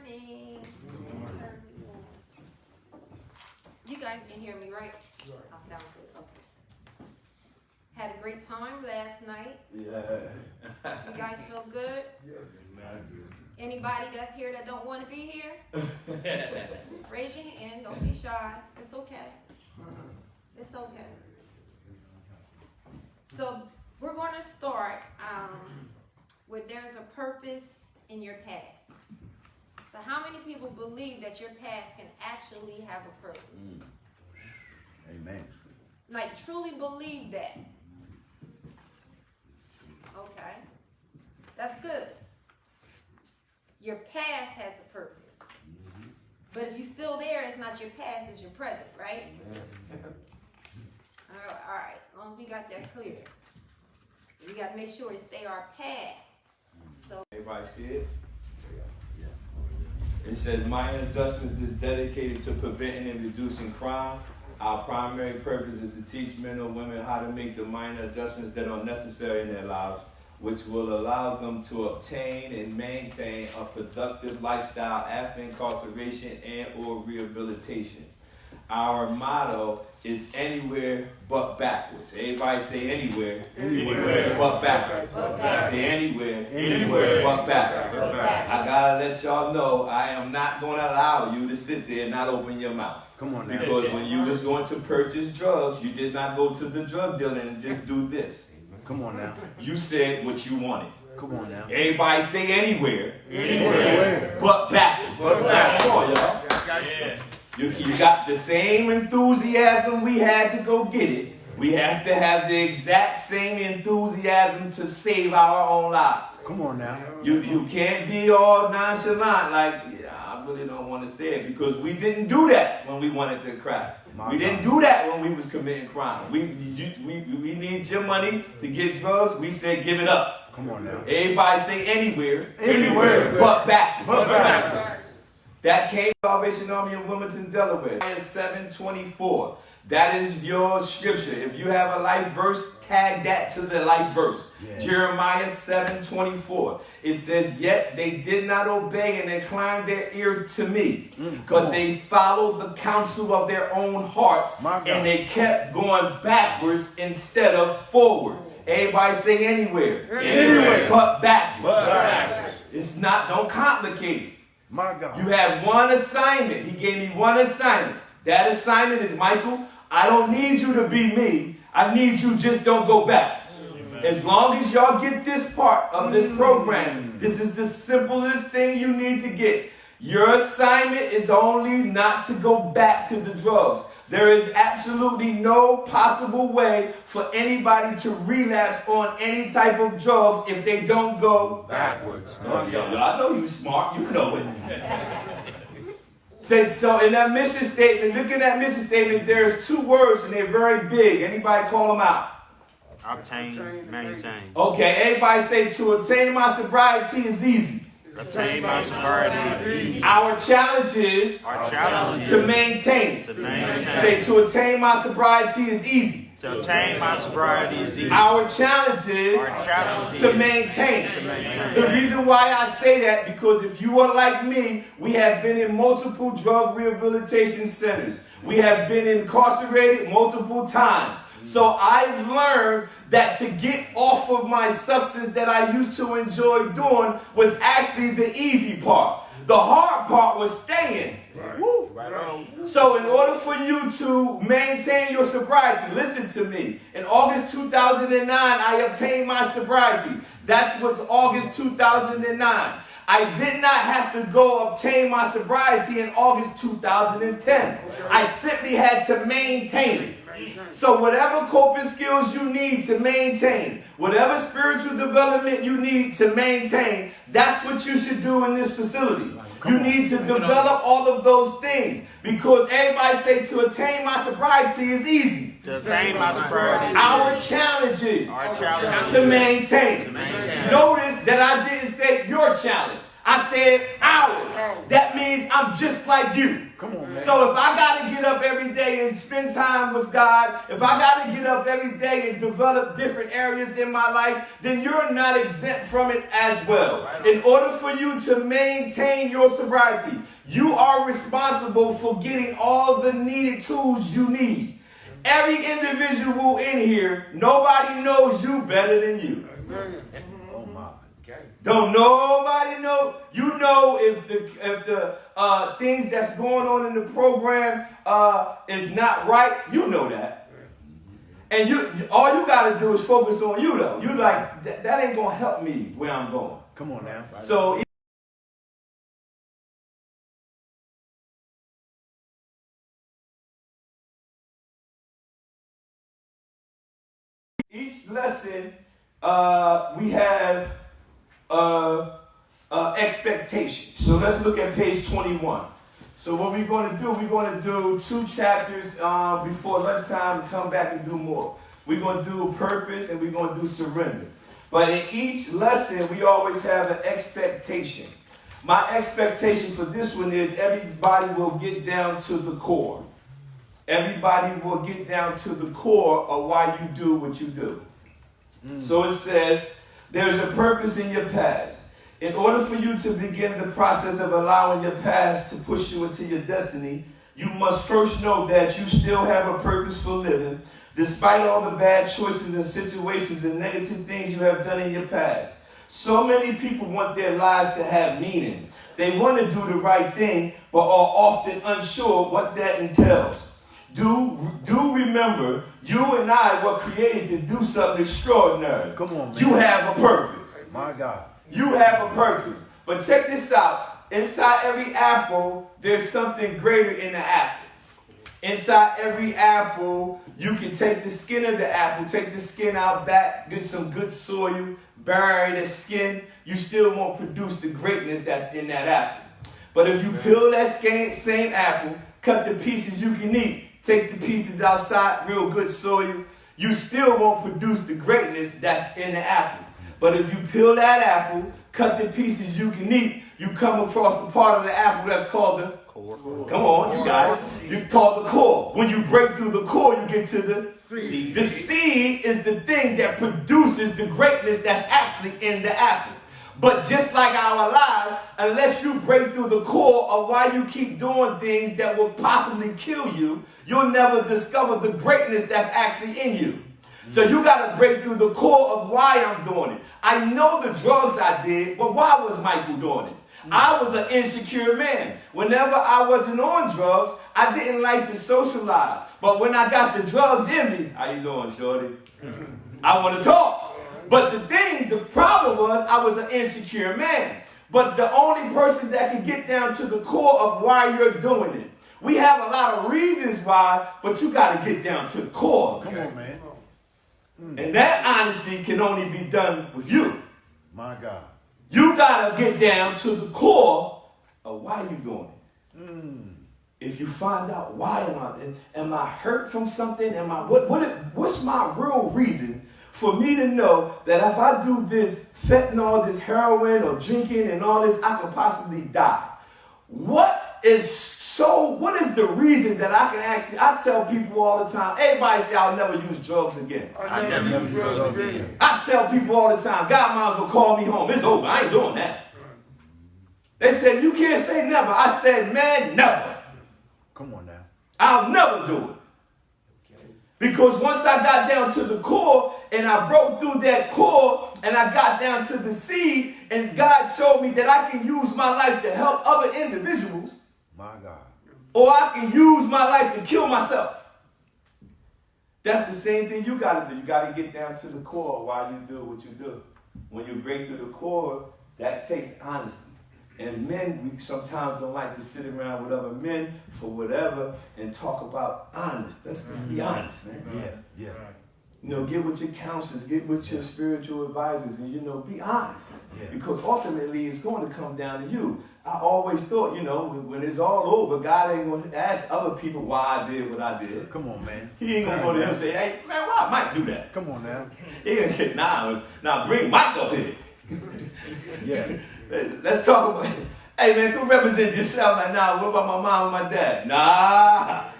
morning. You guys can hear me, right? I'll sound good. Okay. Had a great time last night. Yeah. You guys feel good? Anybody that's here that don't want to be here? Just raise your hand. Don't be shy. It's okay. It's okay. So we're going to start with there's a purpose in your past. So how many people believe that your past can actually have a purpose? Amen. Like truly believe that. Okay. That's good. Your past has a purpose. But if you're still there, it's not your past, it's your present, right? All right. As long as we got that clear. So we got to make sure it stay our past. So everybody see it? It says minor adjustments is dedicated to preventing and reducing crime. Our primary purpose is to teach men or women how to make the minor adjustments that are necessary in their lives, which will allow them to obtain and maintain a productive lifestyle after incarceration and or rehabilitation. Our motto is anywhere but backwards. Everybody say anywhere. Anywhere but backwards. Say anywhere. Anywhere but backwards. I gotta let y'all know I am not going to allow you to sit there and not open your mouth. Come on now. Because when you was going to purchase drugs, you did not go to the drug dealer and just do this. Come on now. You said what you wanted. Come on now. Everybody say anywhere. Anywhere. But backwards. But backwards. Come on, y'all. Yeah. You got the same enthusiasm we had to go get it. We have to have the exact same enthusiasm to save our own lives. Come on now. You can't be all nonchalant like, yeah, I really don't want to say it, because we didn't do that when we wanted to crack. We didn't do that when we was committing crime. We need your money to get drugs. We said give it up. Come on now. Everybody say anywhere. Anywhere. But back. But back. That came Salvation Army in Wilmington, Delaware. 7:24. That is your scripture. If you have a life verse, tag that to the life verse. Yeah. Jeremiah 7:24. It says, yet they did not obey and incline their ear to me, but they followed the counsel of their own hearts, and they kept going backwards instead of forward. Everybody say anywhere. Anywhere. But backwards. But backwards. It's not, don't complicate it. My God. You have one assignment. He gave me one assignment. That assignment is, Michael, I don't need you to be me. I need you just don't go back. Amen. As long as y'all get this part of this program, this is the simplest thing you need to get. Your assignment is only not to go back to the drugs. There is absolutely no possible way for anybody to relapse on any type of drugs if they don't go backwards. I know you smart. You know it. So in that mission statement, look at that mission statement, there's two words and they're very big. Anybody call them out? Obtain, maintain. Okay, everybody say to attain my sobriety is easy. Obtain my sobriety is easy. Our challenge is to maintain it. Say to attain my sobriety is easy. To obtain my sobriety is easy. Our challenge is to maintain it. The reason why I say that, because if you are like me, we have been in multiple drug rehabilitation centers. We have been incarcerated multiple times. So I learned that to get off of my substance that I used to enjoy doing was actually the easy part. The hard part was staying. Right. Woo. Right on. So in order for you to maintain your sobriety, listen to me. In August 2009, I obtained my sobriety. That's what's August 2009. I did not have to go obtain my sobriety in August 2010. I simply had to maintain it. So whatever coping skills you need to maintain, whatever spiritual development you need to maintain, that's what you should do in this facility. You need to develop all of those things, because everybody say to attain my sobriety is easy. To attain my sobriety. Our challenge is to maintain. Notice that I didn't say your challenge. I said hours. That means I'm just like you. Come on, man. So if I got to get up every day and spend time with God, if I got to get up every day and develop different areas in my life, then you're not exempt from it as well. In order for you to maintain your sobriety, you are responsible for getting all the needed tools you need. Every individual in here, nobody knows you better than you. Oh my. Don't nobody know. You know if the things that's going on in the program is not right. You know that, and all you got to do is focus on you though. You like that ain't gonna help me where I'm going. Come on now. So each lesson we have expectation. So let's look at page 21. So what we're going to do 2 chapters before lunchtime and come back and do more. We're going to do purpose and we're going to do surrender. But in each lesson, we always have an expectation. My expectation for this one is everybody will get down to the core. Everybody will get down to the core of why you do what you do. So it says, there's a purpose in your past. In order for you to begin the process of allowing your past to push you into your destiny, you must first know that you still have a purpose for living, despite all the bad choices and situations and negative things you have done in your past. So many people want their lives to have meaning. They want to do the right thing, but are often unsure what that entails. Do remember, you and I were created to do something extraordinary. Come on, man. You have a purpose. My God. You have a purpose. But check this out. Inside every apple, there's something greater in the apple. Inside every apple, you can take the skin of the apple, take the skin out back, get some good soil, bury the skin. You still won't produce the greatness that's in that apple. But if you peel that same apple, cut the pieces you can eat, take the pieces outside, real good soil, you still won't produce the greatness that's in the apple. But if you peel that apple, cut the pieces you can eat, you come across the part of the apple that's called the core. Come on, you got it. You call the core. When you break through the core, you get to the seed. The seed is the thing that produces the greatness that's actually in the apple. But just like our lives, unless you break through the core of why you keep doing things that will possibly kill you, you'll never discover the greatness that's actually in you. So you got to break through the core of why I'm doing it. I know the drugs I did, but why was Michael doing it? I was an insecure man. Whenever I wasn't on drugs, I didn't like to socialize. But when I got the drugs in me, how you doing, shorty? I want to talk. But the problem was I was an insecure man. But the only person that can get down to the core of why you're doing it. We have a lot of reasons why, but you got to get down to the core. Come on, man. And that honesty can only be done with you. My God. You got to get down to the core of why you're doing it. If you find out why am I hurt from something? What's my real reason for me to know that if I do this fentanyl, this heroin or drinking and all this, I could possibly die? What is the reason that I can I tell people all the time, everybody say I'll never use drugs again. I never use drugs again. I tell people all the time, God might as well call me home. It's over. I ain't doing that. They said, you can't say never. I said, man, never. Come on now. I'll never do it. Because once I got down to the core and I broke through that core and I got down to the seed and God showed me that I can use my life to help other individuals. My God. Or I can use my life to kill myself. That's the same thing you got to do. You got to get down to the core why you do what you do. When you break through the core, that takes honesty. And men, we sometimes don't like to sit around with other men for whatever and talk about honest. Let's be honest, man. Yeah. You know, get with your counselors, get with your spiritual advisors, and, be honest. Yeah. Because ultimately, it's going to come down to you. I always thought, when it's all over, God ain't going to ask other people why I did what I did. Come on, man. He ain't going to go to them and say, hey, man, why Mike do that? Come on now. He ain't going to say, nah, bring Mike up here. Yeah. Let's talk about, hey man, who represents yourself? Like, nah, what about my mom and my dad? Nah.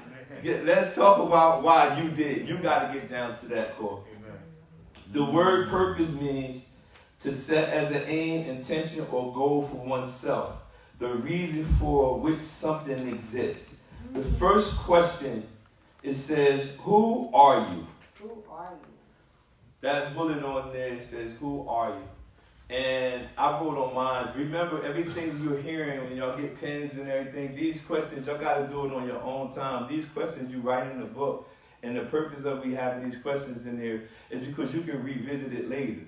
Let's talk about why you did. You got to get down to that core. The word purpose means to set as an aim, intention, or goal for oneself. The reason for which something exists. The first question, it says, who are you? Who are you? That bullet on there says, who are you? And I wrote on mine, remember everything you're hearing when y'all get pens and everything, these questions, y'all got to do it on your own time. These questions you write in the book. And the purpose of me having these questions in there is because you can revisit it later.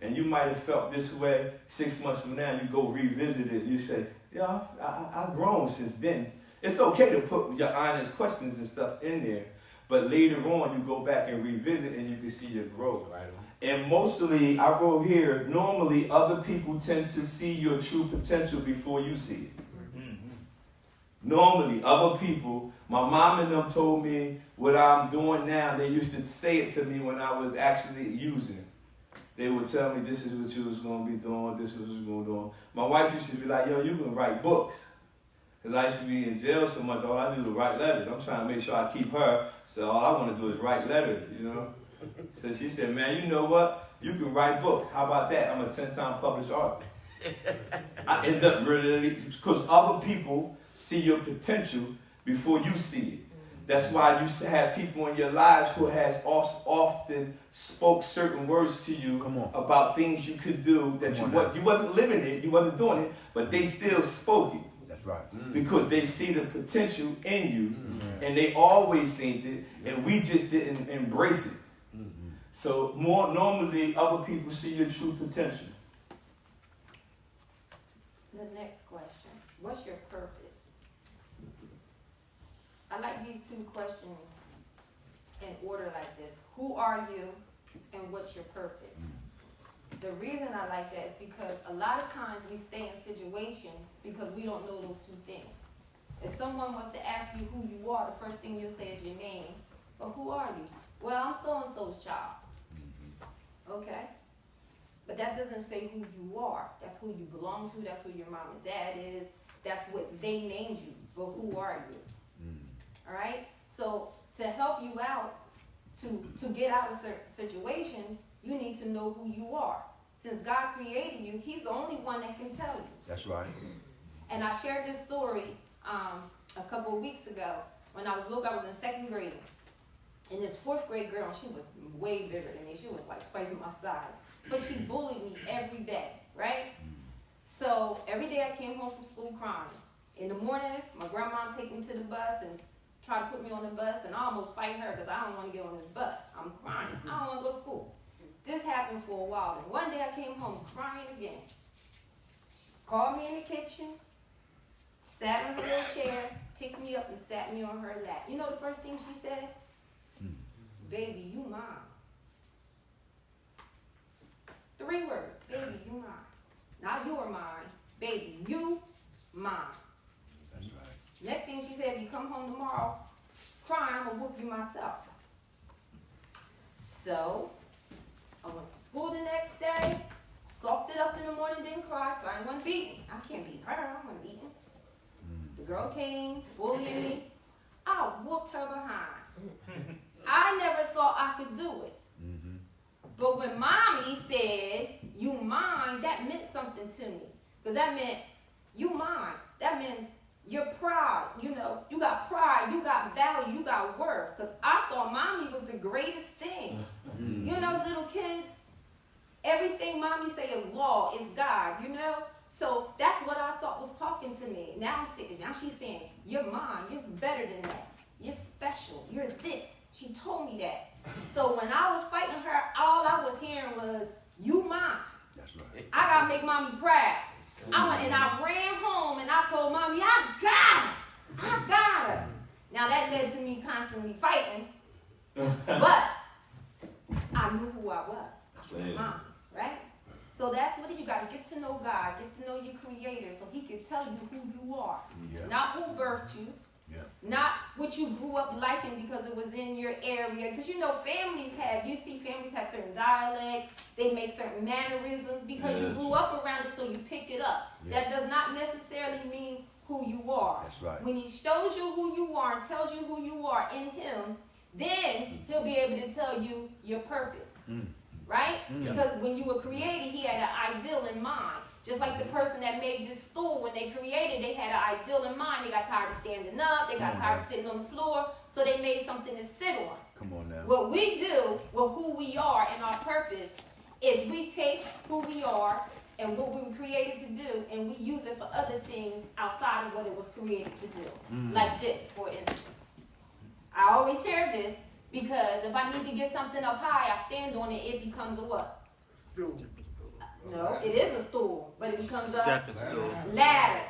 And you might have felt this way 6 months from now, you go revisit it, you say, yeah, I've grown since then. It's okay to put your honest questions and stuff in there, but later on you go back and revisit and you can see your growth. Right on. And mostly, I wrote here, normally other people tend to see your true potential before you see it. Mm-hmm. Normally, other people, my mom and them told me what I'm doing now, they used to say it to me when I was actually using it. They would tell me, this is what you was going to be doing, this is what you was going to be doing. My wife used to be like, yo, you can write books. Because I used to be in jail so much, all I do is write letters. I'm trying to make sure I keep her, so all I want to do is write letters, you know. So she said, man, you know what? You can write books. How about that? I'm a 10-time published author. I end up really, because other people see your potential before you see it. That's why you have people in your lives who has often spoke certain words to you about things you could do that you wasn't living it, you wasn't doing it, but they still spoke it. That's right. Because they see the potential in you, and they always seen it, and we just didn't embrace it. So more normally, other people see your true potential. The next question, what's your purpose? I like these two questions in order like this. Who are you and what's your purpose? The reason I like that is because a lot of times we stay in situations because we don't know those two things. If someone was to ask you who you are, the first thing you'll say is your name. But who are you? Well, I'm so-and-so's child. Okay? But that doesn't say who you are. That's who you belong to. That's who your mom and dad is. That's what they named you. But who are you? All right? So to help you out, to get out of certain situations, you need to know who you are. Since God created you, He's the only one that can tell you. That's right. And I shared this story a couple of weeks ago. When I was little, I was in second grade. And this fourth grade girl, she was way bigger than me. She was like twice my size. But she bullied me every day, right? So every day I came home from school crying. In the morning, my grandma would take me to the bus and try to put me on the bus, and I almost fight her because I don't want to get on this bus. I'm crying. I don't want to go to school. This happened for a while, and one day I came home crying again. She called me in the kitchen, sat in her little chair, picked me up and sat me on her lap. You know the first thing she said? Baby, you mine. 3 words. Baby, you mine. Not you're mine. Baby, you mine. That's right. Next thing she said, if you come home tomorrow crying, I'm going to whoop you myself. So, I went to school the next day, soaked it up in the morning, didn't cry, because I wasn't beaten. I can't beat her, I wasn't beaten. The girl came, bullying me. I whooped her behind. I never thought I could do it. But when mommy said, you mine, that meant something to me. Because that meant, you mine. That means you're proud. You know, you got pride, you got value, you got worth. Because I thought mommy was the greatest thing. You know, those little kids, everything mommy say is law, is God, you know? So that's what I thought was talking to me. Now she's saying, you're mine, you're better than that. You're special, you're this. She told me that. So when I was fighting her, all I was hearing was, you mine. That's right. I gotta make mommy proud. And I ran home and I told mommy, I got her. I got her. Now that led to me constantly fighting, but I knew who I was. I was mommy's, right? So that's what you gotta get to know God, get to know your Creator, so He can tell you who you are. Yeah. Not who birthed you, Yeah. Not what you grew up liking because it was in your area. Because you see families have certain dialects, they make certain mannerisms because you grew up around it, so you pick it up. Yeah. That does not necessarily mean who you are. That's right. When he shows you who you are and tells you who you are in him, then he'll be able to tell you your purpose. Right? Because when you were created, he had an ideal in mind. Just like the person that made this stool, when they created, they had an ideal in mind. They got tired of standing up. They got tired of sitting on the floor. So they made something to sit on. Come on now. What we do with who we are and our purpose is we take who we are and what we were created to do, and we use it for other things outside of what it was created to do. Like this, for instance. I always share this because if I need to get something up high, I stand on it, it becomes a what? No, it is a stool, but it becomes a ladder.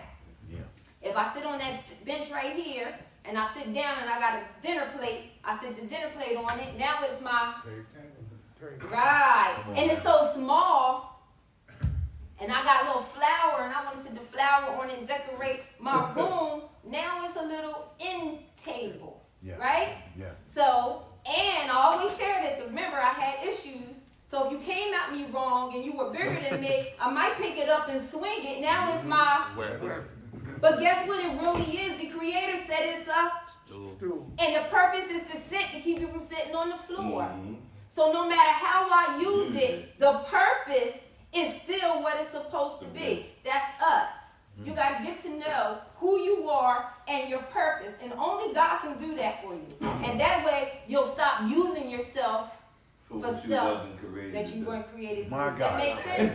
Yeah. If I sit on that bench right here, and I sit down and I got a dinner plate, I sit the dinner plate on it, now it's my, right, and it's so small, and I got a little flower, and I want to sit the flower on it and decorate my room, now it's a little end table, right? Yeah. So, and I always share this, because remember, I had issues. So if you came at me wrong and you were bigger than me, I might pick it up and swing it. Now it's my... But guess what it really is? The Creator said it's a stool. And the purpose is to sit, to keep you from sitting on the floor. So no matter how I used it, the purpose is still what it's supposed to be. That's us. You got to get to know who you are and your purpose. And only God can do that for you. And that way, you'll stop using yourself for stuff that you weren't created to do. That makes sense?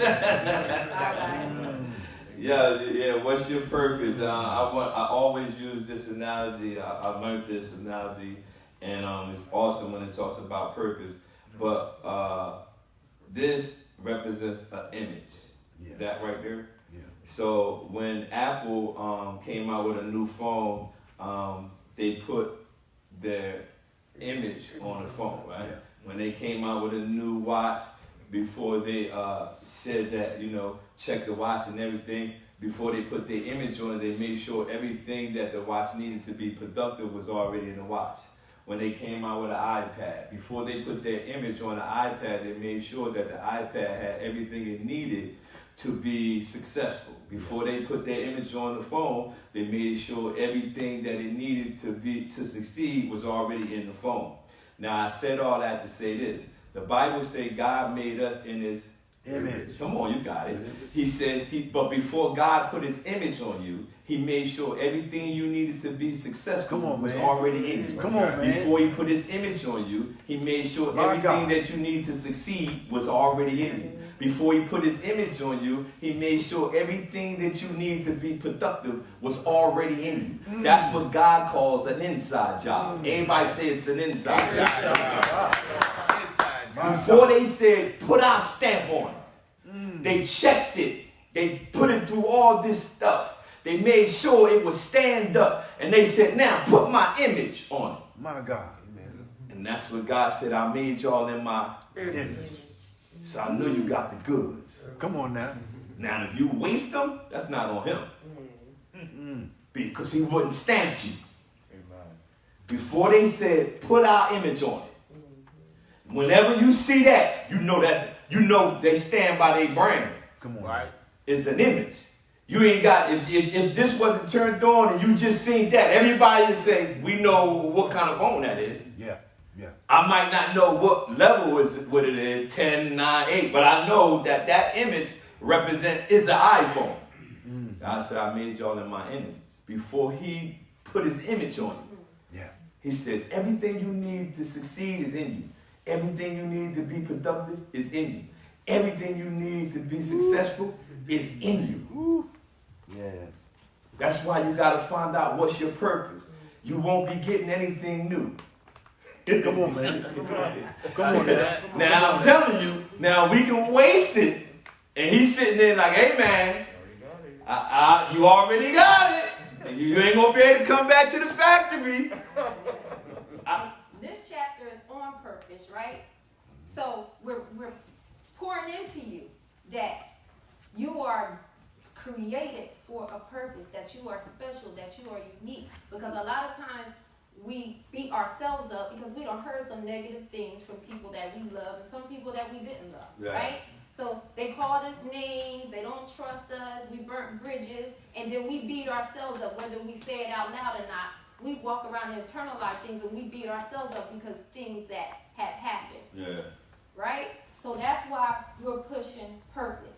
Yeah. What's your purpose? I always use this analogy. I learned this analogy, and it's awesome when it talks about purpose. But this represents an image. Yeah. That right there. Yeah. So when Apple came out with a new phone, they put their image on the phone, right? Yeah. When they came out with a new watch, before they said that, check the watch and everything, before they put their image on it, they made sure everything that the watch needed to be productive was already in the watch. When they came out with an iPad, before they put their image on the iPad, they made sure that the iPad had everything it needed to be successful. Before they put their image on the phone, they made sure everything that it needed to succeed was already in the phone. Now, I said all that to say this. The Bible says God made us in his image. Come on, you got it. He said, but before God put his image on you, he made sure everything you needed to be successful was already in you. Come on, man. Before he put his image on you, he made sure everything that you need to succeed was already in you. Before he put his image on you, he made sure everything that you need to be productive was already in you. That's what God calls an inside job. Everybody say it's an inside job. Before they said, put our stamp on it, they checked it. They put it through all this stuff. They made sure it would stand up. And they said, now put my image on it. My God. And that's what God said, I made y'all in my image. So I know you got the goods. Come on now. Now, if you waste them, that's not on him. Because he wouldn't stamp you. Before they said, put our image on it. Whenever you see that, you know they stand by their brand. Come on. Right? It's an image. You ain't got, if this wasn't turned on and you just seen that, everybody would say, we know what kind of phone that is. Yeah. I might not know what level what it is, 10, 9, 8, but I know that image is an iPhone. God said, I made y'all in my image. Before he put his image on you, he says, everything you need to succeed is in you. Everything you need to be productive is in you. Everything you need to be successful is in you. Yeah. That's why you got to find out what's your purpose. You won't be getting anything new. Come on, man. Come on, man. Now, I'm telling you, now we can waste it. And he's sitting there like, hey, man, you already got it. And you ain't going to be able to come back to the factory. This chapter is on purpose, right? So we're pouring into you that you are created for a purpose, that you are special, that you are unique. Because a lot of times we beat ourselves up because we don't heard some negative things from people that we love and some people that we didn't love, right? So they called us names, they don't trust us, we burnt bridges, and then we beat ourselves up, whether we say it out loud or not. We walk around and internalize things and we beat ourselves up because things that had happened. Yeah. Right? So that's why we're pushing purpose.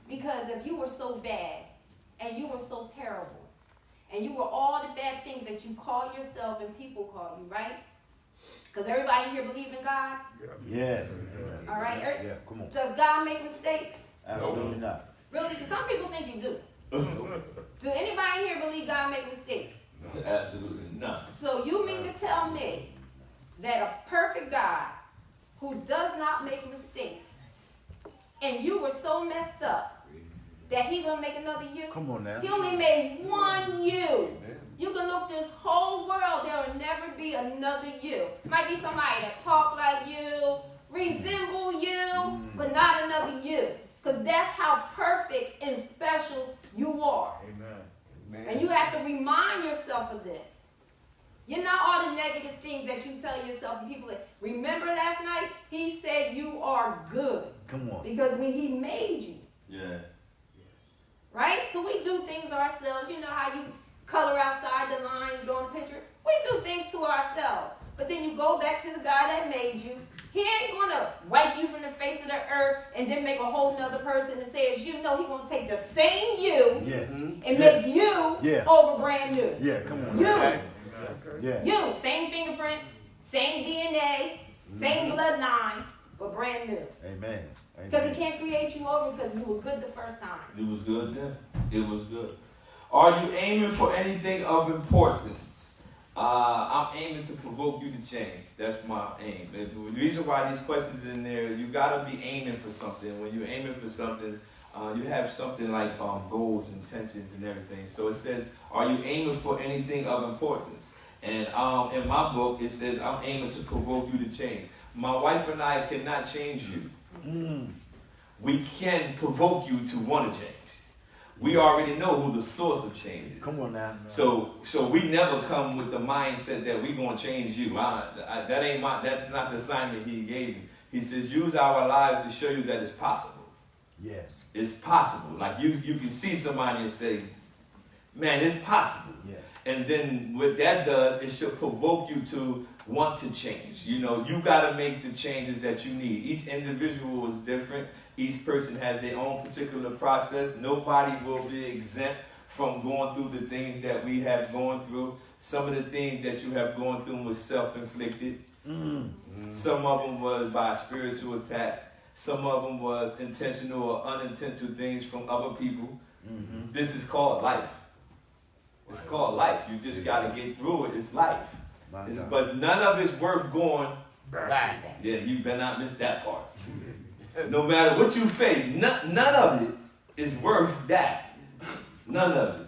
Because if you were so bad and you were so terrible and you were all the bad things that you call yourself and people call you, right? Because everybody here believe in God? Yeah. All right? Yeah, come on. Does God make mistakes? Absolutely not. Really? Because some people think you do. Do anybody here believe God make mistakes? Absolutely not. So you mean to tell me that a perfect God who does not make mistakes, and you were so messed up that he gonna make another you? Come on now. He only made one you. You can look this whole world, there will never be another you. Might be somebody that talk like you, resemble you, but not another you. Because that's how perfect and special you are. Amen. And you have to remind yourself of this. You're not all the negative things that you tell yourself and people say, remember last night? He said you are good. Come on. Because when he made you. Yeah. Right? So we do things ourselves. You know how you color outside the lines, drawing a picture? We do things to ourselves. But then you go back to the God that made you. He ain't going to wipe you from the face of the earth and then make a whole nother person and say it's you. No, he's going to take the same you and make you over brand new. Yeah, come on. You. Yeah. You. Same fingerprints, same DNA, same bloodline, but brand new. Amen. Because he can't create you over because you were good the first time. It was good then. It was good. Are you aiming for anything of importance? I'm aiming to provoke you to change. That's my aim. The reason why these questions in there, you gotta be aiming for something. When you're aiming for something, you have something like goals, intentions, and everything. So it says, are you aiming for anything of importance? And in my book, it says, I'm aiming to provoke you to change. My wife and I cannot change you. We can provoke you to want to change. We already know who the source of change is. Come on now. So we never come with the mindset that we're gonna change you. That's not the assignment he gave me. He says, use our lives to show you that it's possible. Yes. It's possible. Like you can see somebody and say, man, it's possible. Yeah. And then what that does, it should provoke you to want to change. You know, you gotta make the changes that you need. Each individual is different. Each person has their own particular process. Nobody will be exempt from going through the things that we have gone through. Some of the things that you have gone through was self-inflicted. Some of them was by spiritual attacks. Some of them was intentional or unintentional things from other people. This is called life. It's called life. You just got to get through it. It's life. But none of it's worth going back. Yeah, you better not miss that part. No matter what you face, none of it is worth that. None of it.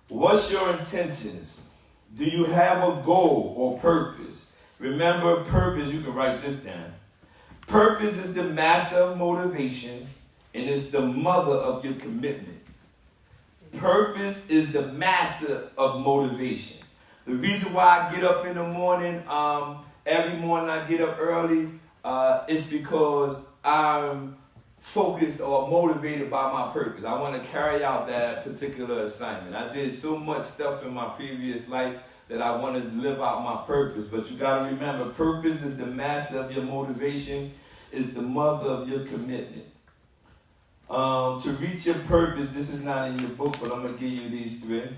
What's your intentions? Do you have a goal or purpose? Remember, purpose, you can write this down. Purpose is the master of motivation, and it's the mother of your commitment. Purpose is the master of motivation. The reason why I get up in the morning, every morning I get up early, is because I'm focused or motivated by my purpose. I want to carry out that particular assignment. I did so much stuff in my previous life that I wanted to live out my purpose. But you got to remember, purpose is the master of your motivation, is the mother of your commitment. To reach your purpose, this is not in your book, but I'm going to give you these three.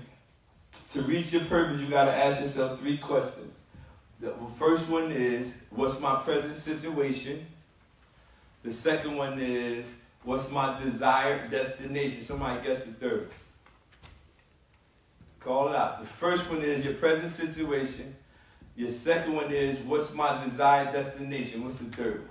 To reach your purpose, you got to ask yourself three questions. The first one is, what's my present situation? The second one is, what's my desired destination? Somebody guess the third. Call it out. The first one is your present situation. Your second one is, what's my desired destination? What's the third?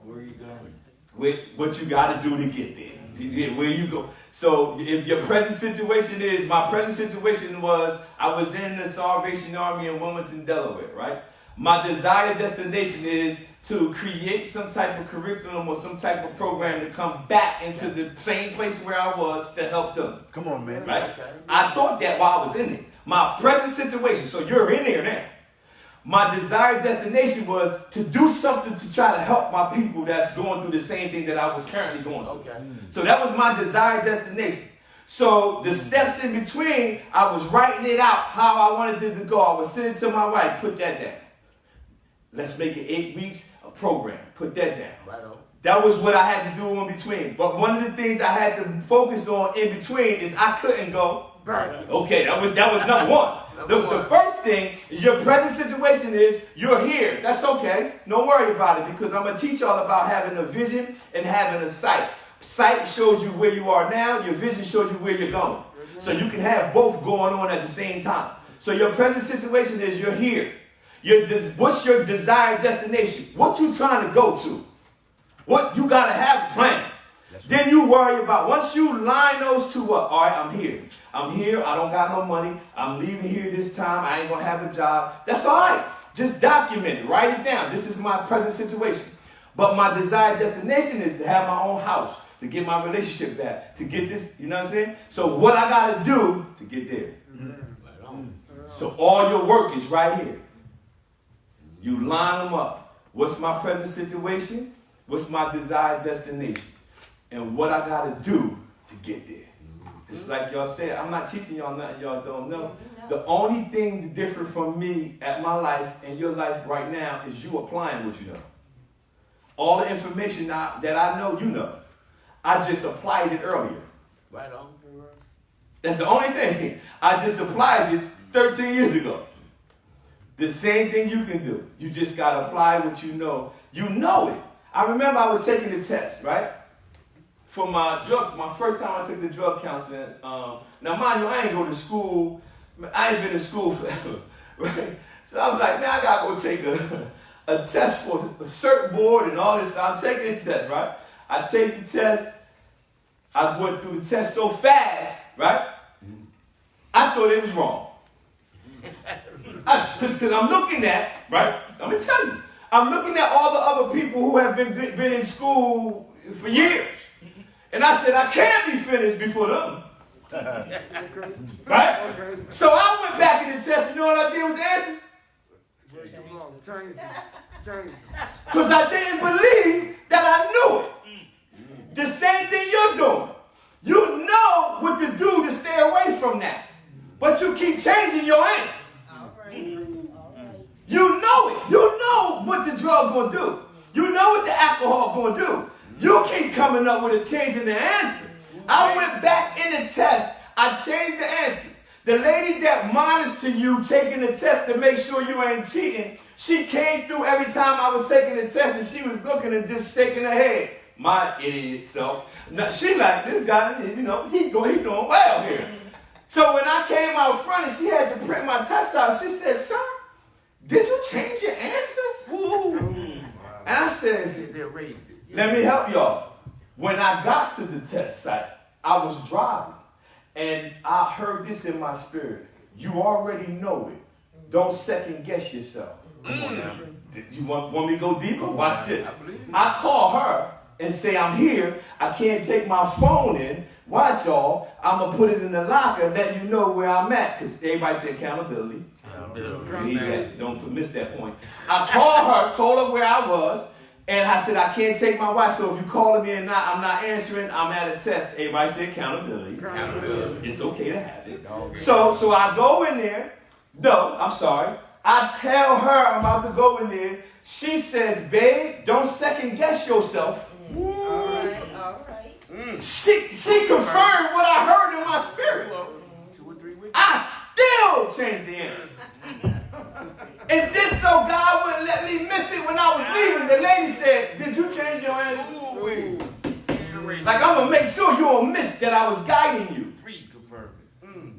Where are you going? What you got to do to get there. Where you go. So if your present situation is, my present situation was, I was in the Salvation Army in Wilmington, Delaware, right? My desired destination is to create some type of curriculum or some type of program to come back into the same place where I was to help them. Come on, man. Right? I thought that while I was in it. My present situation, so you're in there now. My desired destination was to do something to try to help my people that's going through the same thing that I was currently going through. So that was my desired destination. So the steps in between, I was writing it out how I wanted it to go. I was sending it to my wife, put that down. Let's make it 8 weeks, a program. Put that down. Right on. That was what I had to do in between. But one of the things I had to focus on in between is I couldn't go. Right. Okay, that was number one. The first thing, your present situation is you're here. That's okay. Don't worry about it because I'm going to teach y'all about having a vision and having a sight. Sight shows you where you are now. Your vision shows you where you're going. So you can have both going on at the same time. So your present situation is you're here. What's your desired destination? What you trying to go to? What you got to have a plan. Then you worry about, once you line those two up, all right, I'm here. I don't got no money. I'm leaving here this time. I ain't going to have a job. That's all right. Just document it. Write it down. This is my present situation. But my desired destination is to have my own house, to get my relationship back, to get this, you know what I'm saying? So what I got to do to get there. So all your work is right here. You line them up. What's my present situation? What's my desired destination? And what I got to do to get there. Just like y'all said, I'm not teaching y'all nothing y'all don't know. The only thing different from me at my life and your life right now is you applying what you know. All the information that I know, you know. I just applied it earlier. Right on. That's the only thing. I just applied it 13 years ago. The same thing you can do. You just got to apply what you know. You know it. I remember I was taking the test, right? For my first time I took the drug counseling. Now, mind you, I ain't go to school. I ain't been in school forever, right? So I was like, man, I got to go take a test for a cert board and all this. So I'm taking the test, right? I take the test. I went through the test so fast, right? I thought it was wrong. Because I'm looking at, right? I'm going to tell you. I'm looking at all the other people who have been in school for years. And I said, I can't be finished before them. Right? So I went back in the test. You know what I did with the answers? Because I didn't believe that I knew it. The same thing you're doing. You know what to do to stay away from that. But you keep changing your answer. You know it. You know what the drug going to do. You know what the alcohol going to do. You keep coming up with a change in the answer. I went back in the test. I changed the answers. The lady that monitors you taking the test to make sure you ain't cheating, she came through every time I was taking the test and she was looking and just shaking her head. My idiot self. Now, she like, this guy, you know, he doing well here. So when I came out front and she had to print my test out, she said, sir, did you change your answers? Woo. And I said, let me help y'all. When I got to the test site, I was driving and I heard this in my spirit. You already know it. Don't second guess yourself. Come on now. You want me to go deeper? Watch this. I call her and say, I'm here. I can't take my phone in. Watch y'all. I'm going to put it in the locker and let you know where I'm at. Because everybody say accountability. Need that. Don't miss that point. I called her, told her where I was, and I said, I can't take my watch, so if you calling me and I'm not answering, I'm at a test. Everybody say accountability. It's okay to have it. So I go in there. No, I'm sorry. I tell her I'm about to go in there. She says, babe, don't second guess yourself. All right. She confirmed what I heard in my spirit. 2 or 3 weeks. I still changed the answer. And just so God wouldn't let me miss it when I was leaving, the lady said, did you change your answer? Like, I'm going to make sure you don't miss that I was guiding you. 3 confirmers.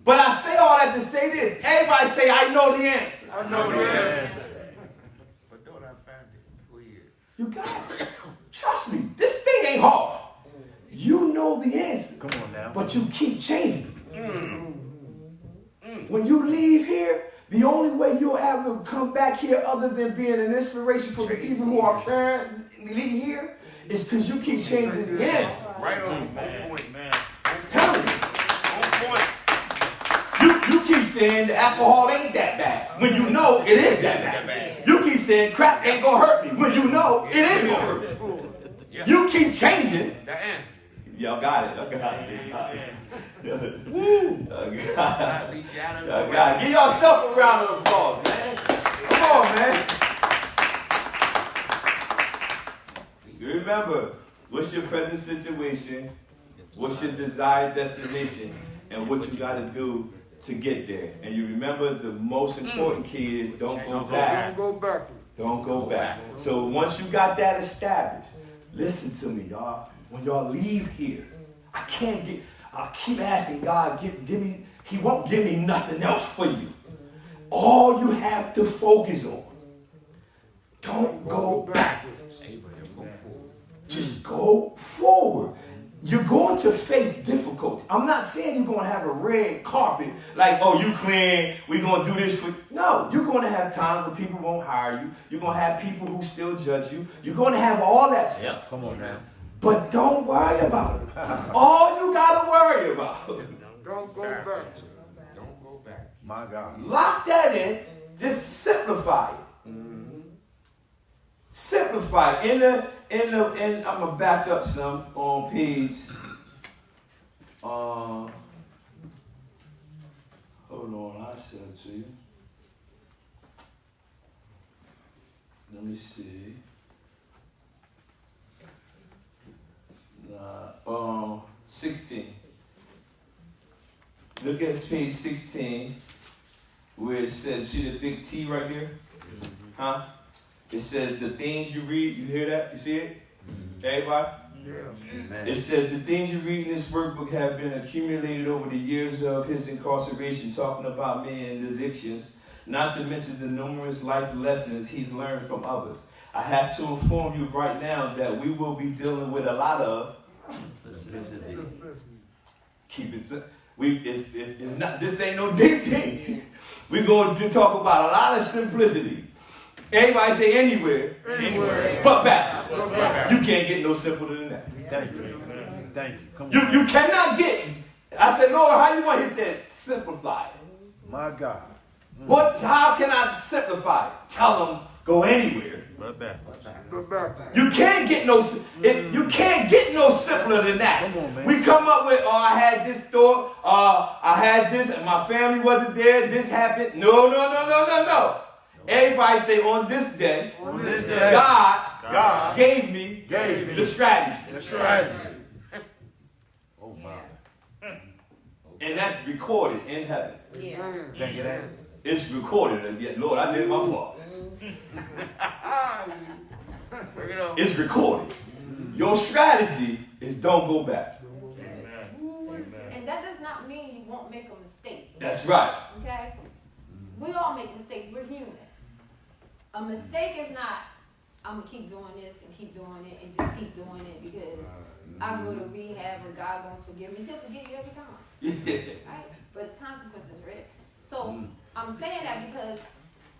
But I say all that to say this. Everybody say, I know the answer. I know the answer. But don't I find it weird? You got it. Trust me, this thing ain't hard. You know the answer. Come on now. But you keep changing it. When you leave here, The only way you'll ever come back here other than being an inspiration for the people who are currently here is because you keep changing the answer. Right on, man. I'm telling you. On point. You keep saying the alcohol ain't that bad when you know it is that bad. You keep saying crack ain't gonna hurt me when you know it is gonna hurt me. You keep changing. That answer. Y'all got it. I got it. Woo! I got it. Give yourself a round of applause, man. Come on, man. Remember, what's your present situation? What's your desired destination? And what you got to do to get there. And you remember the most important key is don't go back. Don't go back. Don't go back. So once you got that established, listen to me, y'all. When y'all leave here, I keep asking God, give me, He won't give me nothing else for you. All you have to focus on. Don't go backwards. Just go forward. You're going to face difficulty. I'm not saying you're going to have a red carpet, like, oh, you clean, we're going to do this for you. No, you're going to have times where people won't hire you. You're going to have people who still judge you. You're going to have all that stuff. Yep. Come on now. But don't worry about it. All you got to worry about. Don't go back. Don't go back. My God. Lock that in. Just simplify it. Simplify it. I'm going to back up some on page. Hold on, I'll send it to you. Let me see. 16. Look at page 16, where it says, see the big T right here? Huh? It says the things you read, you hear that? You see it? Everybody? Yeah. It says the things you read in this workbook have been accumulated over the years of his incarceration, talking about me and addictions, not to mention the numerous life lessons he's learned from others. I have to inform you right now that we will be dealing with a lot of keep it. It's not. This ain't no deep thing. We're going to talk about a lot of simplicity. Everybody say anywhere. But back. You can't get no simpler than that. Thank you. Thank you. Come on. You cannot get. I said, Lord, how you want? He said, simplify it. My God. What? How can I simplify it? Tell them go anywhere. But back. You can't get no. You can't get no simpler than that. Come on, man. We come up with, oh, I had this thought. I had this. My family wasn't there. This happened. No. Everybody say on this day. God gave me the strategy. Oh my. And that's recorded in heaven. Thank you, that. It's recorded. And yet, Lord, I did my part. It's recorded. Your strategy is don't go back. And that does not mean you won't make a mistake. That's right. Okay? We all make mistakes. We're human. A mistake is not, I'm going to keep doing this and keep doing it and just keep doing it because I go to rehab and God going to forgive me. He'll forgive you every time. Right? But it's consequences, right? So I'm saying that because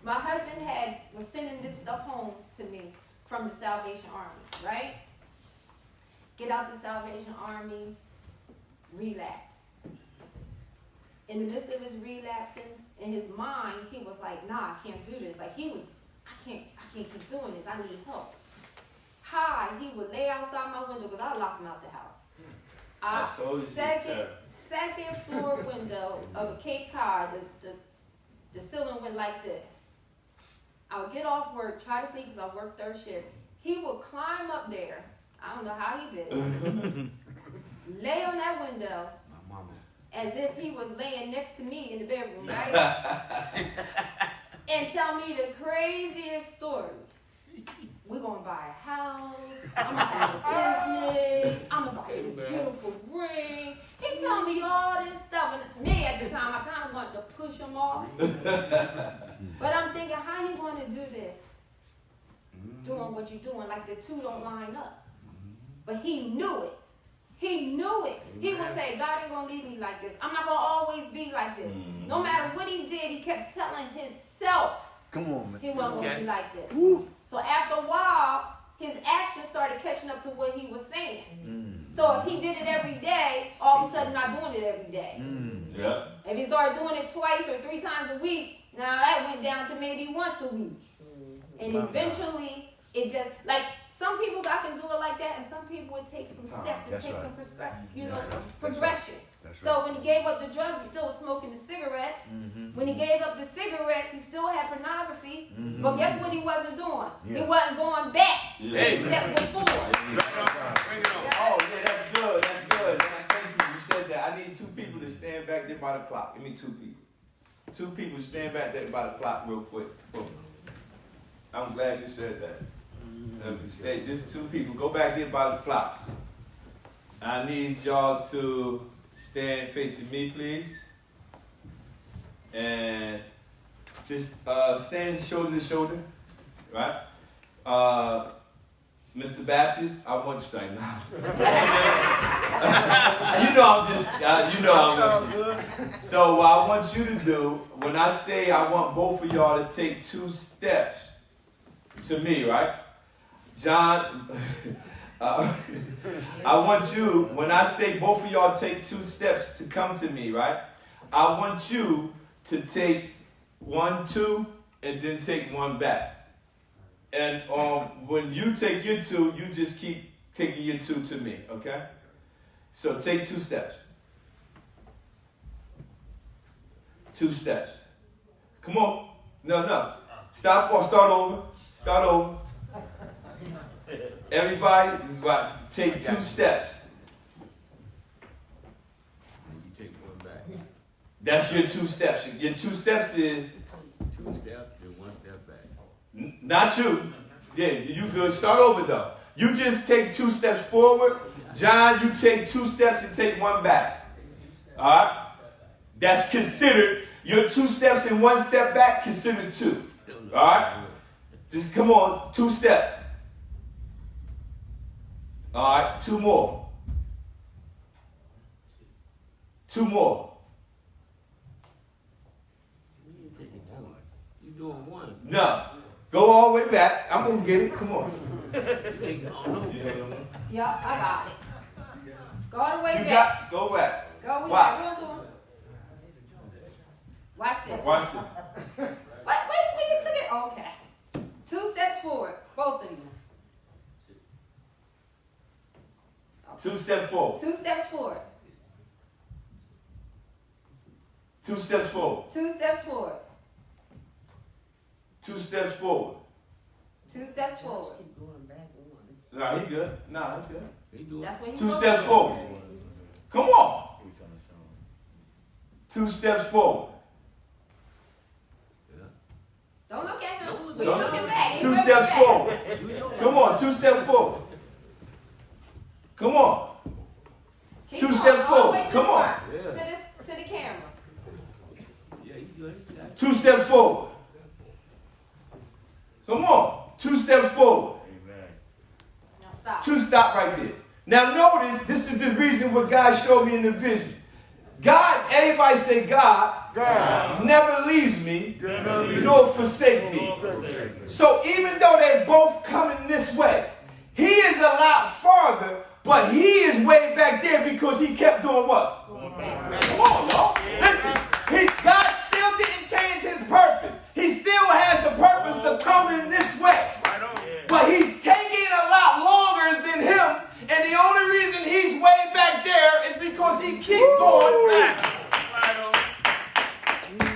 my husband was sending this stuff home to me from the Salvation Army, right? Get out the Salvation Army, relapse. In the midst of his relapsing, in his mind, he was like, nah, I can't do this. Like I can't keep doing this. I need help. He would lay outside my window because I locked him out the house. I told you. Second floor window of a Cape Cod, the ceiling went like this. I would get off work, try to sleep because I worked third shift. He would climb up there. I don't know how he did it. Lay on that window as if he was laying next to me in the bedroom, right? And tell me the craziest stories. We're going to buy a house. I'm going to have a business. I'm going to buy this beautiful ring. He tell me all this stuff. And me at the time, I kind of wanted to push him off. But I'm thinking, how you going to do this? Doing what you're doing, like the two don't line up. But he knew it. He knew it. He would say, God ain't going to leave me like this. I'm not going to always be like this. No matter what he did, he kept telling himself Come on, man. he wasn't going to be like this. Woo. So after a while, his actions started catching up to what he was saying. So if he did it every day, all of a sudden not doing it every day. Yeah. If he started doing it twice or 3 times a week, now that went down to maybe once a week. And eventually, it just, like, some people I can do it like that, and some people it takes some steps, it That's takes right. some That's progression. That's So when he gave up the drugs, he still was smoking the cigarettes. When he gave up the cigarets, he still had pornography. But guess what he wasn't doing? Yeah. He wasn't going back to the Yeah. step before. Bring it on. Oh, yeah, that's good. That's good. And I thank you. You said that. I need 2 people to stand back there by the clock. Give me 2 people. 2 people stand back there by the clock real quick. I'm glad you said that. Hey, just 2 people. Go back there by the clock. I need y'all to stand facing me, please. And just stand shoulder to shoulder. Right? Mr. Baptist, I want you to say now. You know I'm just, you know I'm. So what I want you to do, when I say I want both of y'all to take 2 steps to me, right? John, I want you, when I say both of y'all take 2 steps to come to me, right? I want you to take 1, 2, and then take 1 back. And when you take your 2, you just keep taking your 2 to me, okay? So take 2 steps. 2 steps. Come on. No. Stop or start over. Start over. Everybody is about to take 2 steps. And you take 1 back. That's your 2 steps. Your 2 steps is 2 steps, then 1 step back. not you. Yeah, you good. Start over though. You just take 2 steps forward. John, you take 2 steps and take 1 back. All right? That's considered your 2 steps and 1 step back, considered 2. All right? Just come on, 2 steps. All right, 2 more. 2 more. You doing 1. No. Go all the way back. I'm going to get it. Come on. Yeah, I got it. Go all the way You back. Go back. Go. Why? Watch this. Watch this. Wait, you took it? Okay. 2 steps forward, both of you. 2 steps forward. 2 steps forward. 2 steps forward. 2 steps forward. 2 steps forward. 2 steps forward. Nah, he good. Nah, he good. He doing That's what he 2 steps forward. Come on. 2 steps forward. Don't look at him. Don't look You're at him. looking back. 2 steps forward. Come on, 2 steps forward. Come on. Keep 2 going, steps all the way forward. to Come the on. front, to the camera. Yeah, he good. He got it. 2 steps forward. Come on. 2 steps forward. Now stop. 2 stop right there. Now notice, this is the reason what God showed me in the vision. God, everybody say God never leaves me, nor forsake me. So even though they're both coming this way, he is a lot farther, but he is way back there because he kept doing what? Come on, y'all. Listen, God still didn't change his purpose. He still has the purpose of coming this way. But he's taking a lot longer than him, and the only reason he's way back there is because he keeps going back.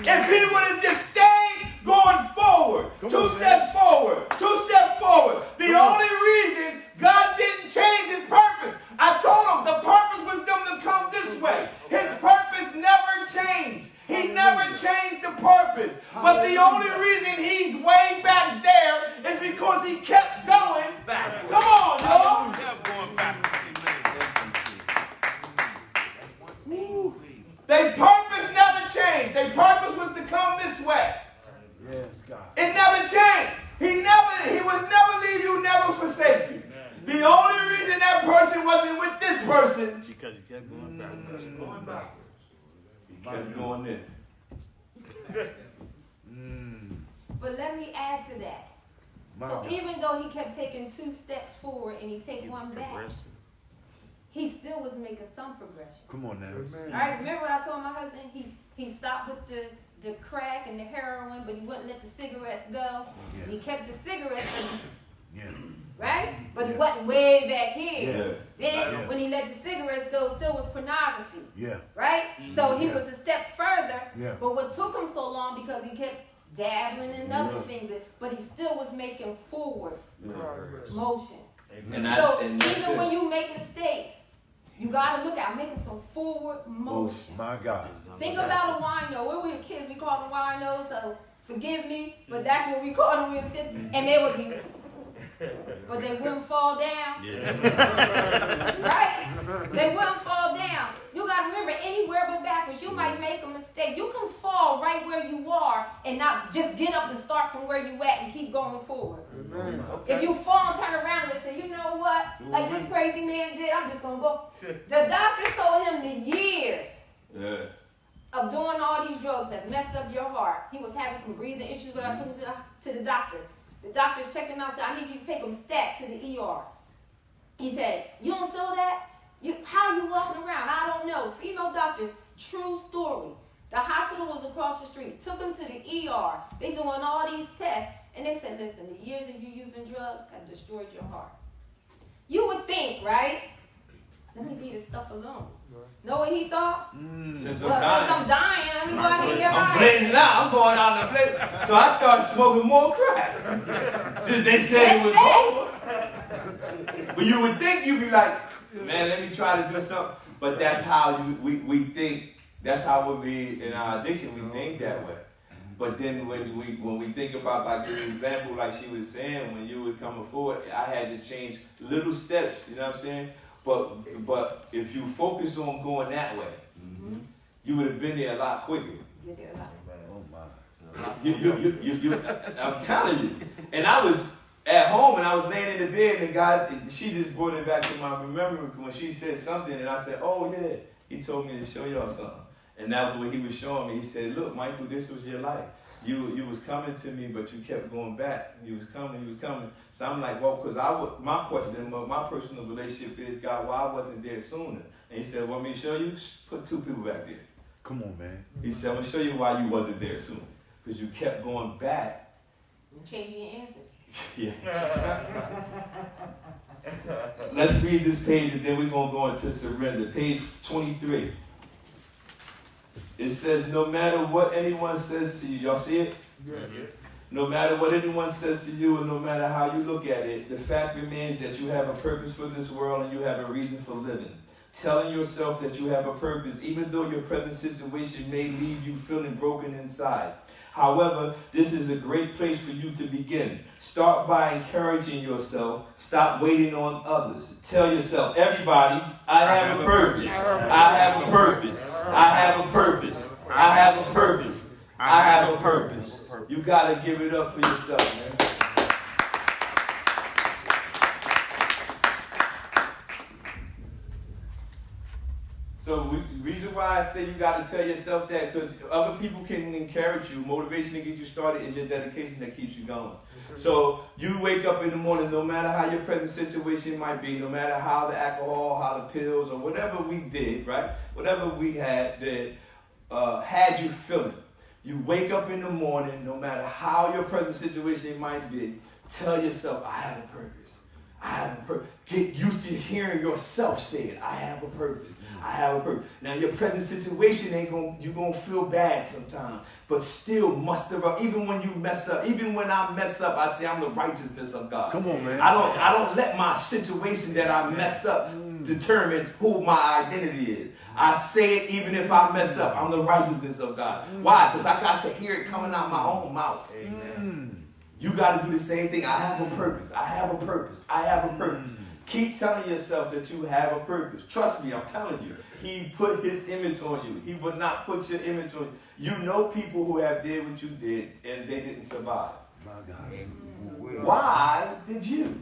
If he would have just stayed going forward, 2 steps forward, 2 steps forward, the only reason God didn't change his purpose, I told him the purpose was them to come this way. His purpose never changed. He never changed the purpose. But the only reason he's way back there is because he kept going back. Come on, y'all. Kept going back. Their purpose never changed. Their purpose was to come this way. Yes, God. It never changed. He would never leave you, never forsake you. The only reason that person wasn't with this person Going backwards. He kept doing this. But let me add to that. So even though he kept taking 2 steps forward and he take one back, he still was making some progression. Come on now. All right, remember what I told my husband? He stopped with the crack and the heroin, but he wouldn't let the cigarettes go. Yeah. And he kept the cigarettes, Yeah. right? But he wasn't way back here. Yeah. Then when he let the cigarettes go, still was pornography. Yeah. Right? So he Yeah. was a step further. Yeah. But what took him so long because he kept dabbling in other things, but he still was making forward motion. And So and that's even it. when you make mistakes, you gotta look at making some forward motion. My God. Think about a wino. When we were kids, we called them winos, so forgive me, but that's what we called them when we were kids. And they would be, but they wouldn't fall down. Right? They wouldn't fall down. You gotta remember, anywhere but backwards, you might make a mistake. You can fall right where you are and not just get up and start from where you at and keep going forward. If you fall and turn around and say, you know what, like this crazy man did, I'm just gonna go. The doctor told him the years of doing all these drugs have messed up your heart. He was having some breathing issues when I took him to the doctors. The doctors checked him out and said, I need you to take him stat to the ER. He said, you don't feel that? How are you walking around? I don't know. Female doctors, true story. The hospital was across the street. Took him to the ER. They doing all these tests. And they said, listen, the years of you using drugs have destroyed your heart. You would think, right? Let me leave this stuff alone. Know what he thought? Since Well, since I'm dying, let me go out here and get I'm high. blazing out. I'm going out and blaze. So I started smoking more crack. Since they said it was over. But you would think you'd be like, man, let me try to do something. But that's how we think. That's how we be in our addiction. We think that way. But then when we think about, like the example, like she was saying, when you were coming forward, I had to change little steps. You know what I'm saying? But if you focus on going that way, you would have been there a lot quicker. Oh my. I'm telling you. And I was at home and I was laying in the bed and God, she just brought it back to my remembrance when she said something and I said, oh yeah, he told me to show y'all something. And that was what he was showing me. He said, look, Michael, this was your life. You was coming to me, but you kept going back. You was coming. So I'm like, well, because my question, my personal relationship is, God, why I wasn't there sooner? And he said, want me to show you? Put 2 people back there. Come on, man. He said, I'm going to show you why you wasn't there sooner. Because you kept going back. Changing your answers. Yeah. Let's read this page and then we're going to go into surrender. Page 23. It says, no matter what anyone says to you, y'all see it? Yeah. No matter what anyone says to you and no matter how you look at it, the fact remains that you have a purpose for this world and you have a reason for living. Telling yourself that you have a purpose, even though your present situation may leave you feeling broken inside. However, this is a great place for you to begin. Start by encouraging yourself. Stop waiting on others. Tell yourself, everybody, I have a purpose. I have a purpose. I have a purpose. I have a purpose. I have a purpose. You got to give it up for yourself, man. So the reason why I say you got to tell yourself that, because other people can encourage you. Motivation to get you started is your dedication that keeps you going. So you wake up in the morning, no matter how your present situation might be, no matter how the alcohol, how the pills, or whatever we did, right? Whatever we had that had you feeling. You wake up in the morning, no matter how your present situation might be, tell yourself, I have a purpose. I have a purpose. Get used to hearing yourself say it. I have a purpose. I have a purpose. Now your present situation you're gonna feel bad sometimes, but still muster up. Even when you mess up, even when I mess up, I say I'm the righteousness of God. Come on, man. I don't let my situation that I messed up determine who my identity is. I say it even if I mess up. I'm the righteousness of God. Why? Because I got to hear it coming out my own mouth. Amen. You got to do the same thing. I have a purpose. I have a purpose. I have a purpose. Keep telling yourself that you have a purpose. Trust me, I'm telling you. He put his image on you. He would not put your image on you. You know people who have did what you did and they didn't survive. My God. Why did you?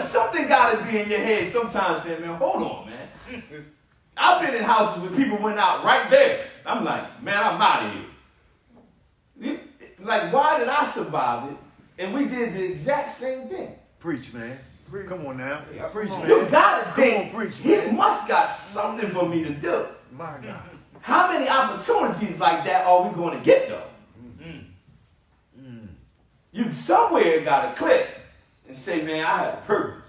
Something got to be in your head sometimes saying, man, hold on, man. I've been in houses where people went out right there. I'm like, man, I'm out of here. Like, why did I survive it? And we did the exact same thing. Preach, man. Come on now. Preach, man. You gotta think, Come on, preach, he man. must got something for me to do. My God. How many opportunities like that are we going to get, though? You somewhere got to click and say, man, I have a purpose.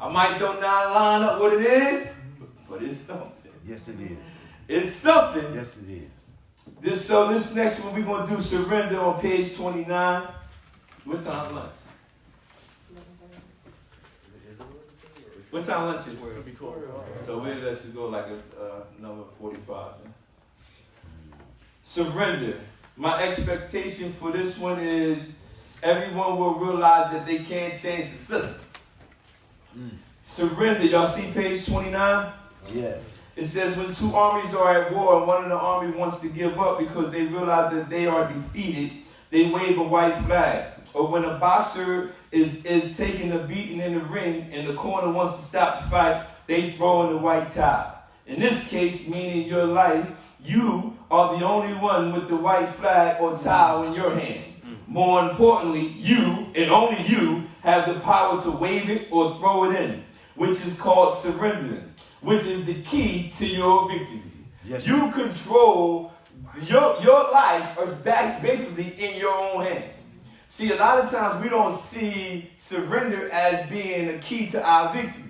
I might don't not line up what it is, but it's something. Yes, it is. It's something. Yes, it is. This next one we're going to do surrender on page 29. What time lunch? What time lunch is? So we'll let you go like number 45. Surrender. My expectation for this one is everyone will realize that they can't change the system. Surrender. Y'all see page 29? Yeah. It says when two armies are at war and one of the army wants to give up because they realize that they are defeated, they wave a white flag. Or when a boxer is taking a beating in the ring and the corner wants to stop the fight, they throw in the white towel. In this case, meaning your life, you are the only one with the white flag or towel in your hand. More importantly, you, and only you, have the power to wave it or throw it in, which is called surrendering, which is the key to your victory. Yes, you control your life is back basically in your own hand. See, a lot of times we don't see surrender as being a key to our victory.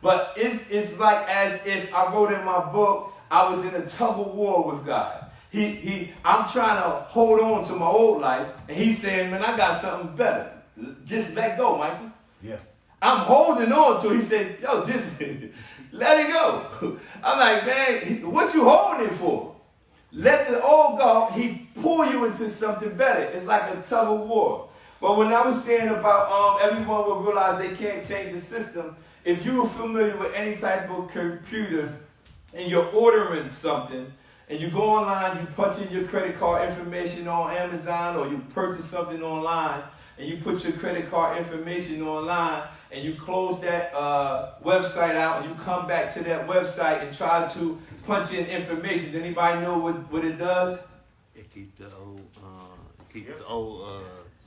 But it's like as if I wrote in my book, I was in a tug of war with God. I'm trying to hold on to my old life, and he's saying, man, I got something better. Just let go, Michael. Yeah. I'm holding on to it. He said, yo, just let it go. I'm like, man, what you holding it for? Let the old go. He pull you into something better. It's like a tug of war. But when I was saying about everyone will realize they can't change the system, if you were familiar with any type of computer and you're ordering something, and you go online, you punch in your credit card information on Amazon, or you purchase something online, and you put your credit card information online, and you close that website out, and you come back to that website and try to punch in information. Does anybody know what it does? It keeps the old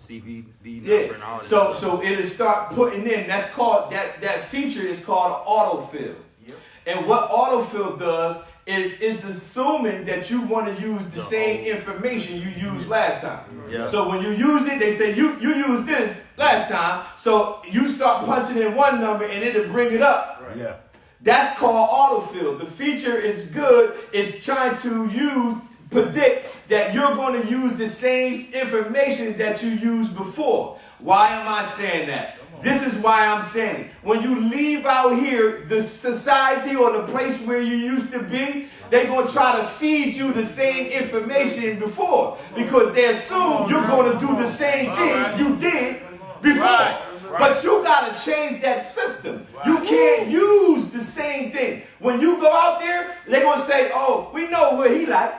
CVV number and all that. So it'll start putting in. That's called that feature is called autofill. Yep. And what autofill does is assuming that you want to use the same information you used last time. Yeah. So when you use it, they say you used this last time. So you start punching in one number and it'll bring it up. Right. Yeah. That's called autofill. The feature is good. It's trying to predict that you're going to use the same information that you used before. Why am I saying that? This is why I'm saying it. When you leave out here, the society or the place where you used to be, they're going to try to feed you the same information before because they assume you're going to do the same thing you did before. Right. But you got to change that system. You can't use the same thing. When you go out there, they're going to say, oh, we know what he like.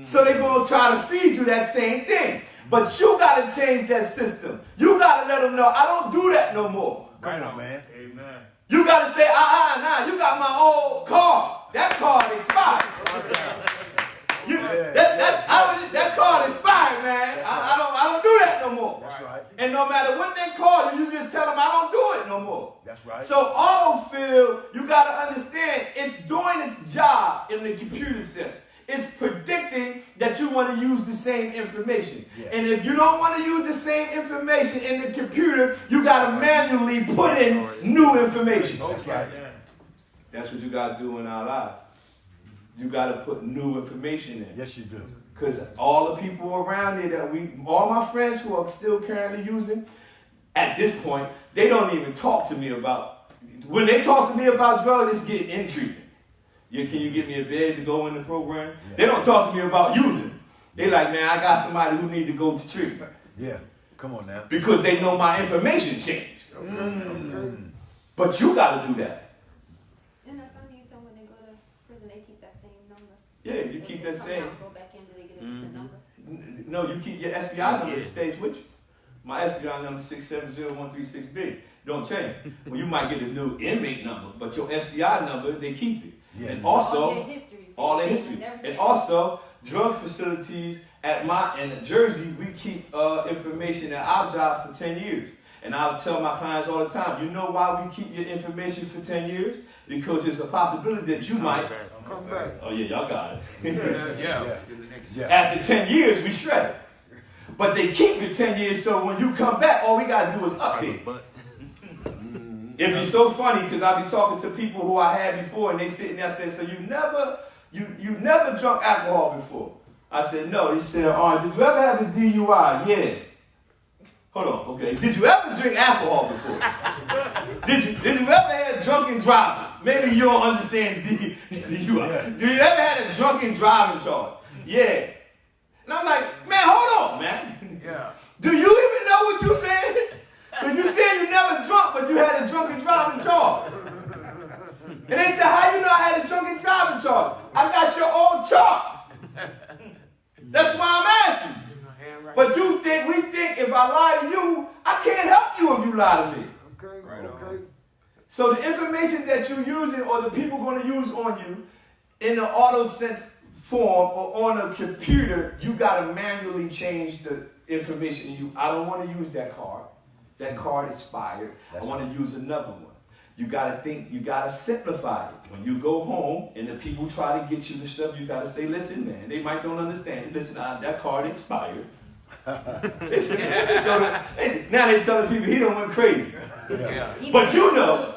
So they're going to try to feed you that same thing. But you got to change that system. You got to let them know, I don't do that no more. Come on, man. Amen. You got to say, nah, you got my old card. That card expired. That card expired, man. I don't do that no more. That's right. And no matter what they call you, you just tell them I don't do it no more. That's right. So autofill, you got to understand, it's doing its job in the computer sense. It's predicting that you want to use the same information. Yeah. And if you don't want to use the same information in the computer, you got to manually put in new information. That's right. That's what you got to do in our lives. You got to put new information in. Yes, you do. Because all the people around here all my friends who are still currently using, at this point, they don't even talk to me about, when they talk to me about drugs, it's getting in treatment. Yeah, can you get me a bed to go in the program? Yeah. They don't talk to me about using. They like, man, I got somebody who need to go to treatment. Yeah, come on now. Because they know my information changed. But you got to do that. And that's something you said when they go to prison, they keep that same number. Yeah, you keep that same. Go back in, do they get a different number? No, you keep your SBI number. It stays with you. My SBI number is 670136B. Don't change. Well, you might get a new inmate number, but your SBI number, they keep it. Yeah. And also, all their histories. all their They history. never And change. also, drug facilities in Jersey, we keep information at our job for 10 years. And I'll tell my clients all the time, you know why we keep your information for 10 years? Because it's a possibility that you might. Come back. Oh yeah, y'all got it. Yeah. After 10 years, we shred it. But they keep it 10 years, so when you come back, all we gotta do is update. But It'd be so funny because I be talking to people who I had before, and they sitting there saying, "So you never drunk alcohol before?" I said, "No." They said, "Oh, did you ever have a DUI?" "Yeah." Hold on, okay. Did you ever drink alcohol before? Did you ever have a drunken driving? Maybe you don't understand DUI. Do you ever had a drunken driving charge? Yeah. And I'm like, man, hold on, man. Yeah. Do you even know what you said? Because you said you never drunk, but you had a drunken driving charge. And they said, how you know I had a drunken driving charge? I got your old chart. That's why I'm asking. But we think if I lie to you, I can't help you if you lie to me. Okay. Right. Okay. So the information that you're using or the people going to use on you in the auto sense form or on a computer, you got to manually change the information. I don't want to use that card. That card expired. I want to use another one. You got to think, you got to simplify it. When you go home and the people try to get you the stuff, you got to say, listen, man, they might don't understand. Listen, that card expired. Now they telling people he done went crazy. Yeah. But you know.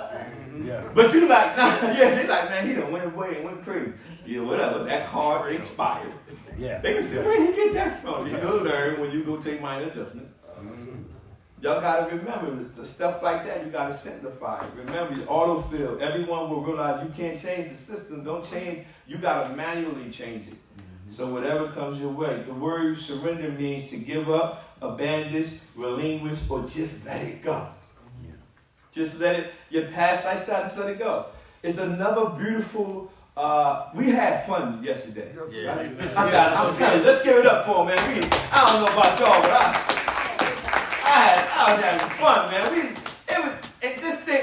Yeah. But you like, nah, yeah, they like, man, he done went away and went crazy. Yeah, whatever, that card expired. Yeah. They can say, where did he get that from? You go learn when you go take minor adjustments. Y'all gotta remember the stuff like that, you gotta simplify it. Remember, your autofill, everyone will realize you can't change the system, don't change, you gotta manually change it. So whatever comes your way. The word surrender means to give up, abandon, relinquish, or just let it go. Just let it, your past lifestyle, just let it go. It's another beautiful, we had fun yesterday. yeah. I'm telling you, let's give it up for him, man. I don't know about y'all, but I was having fun, man.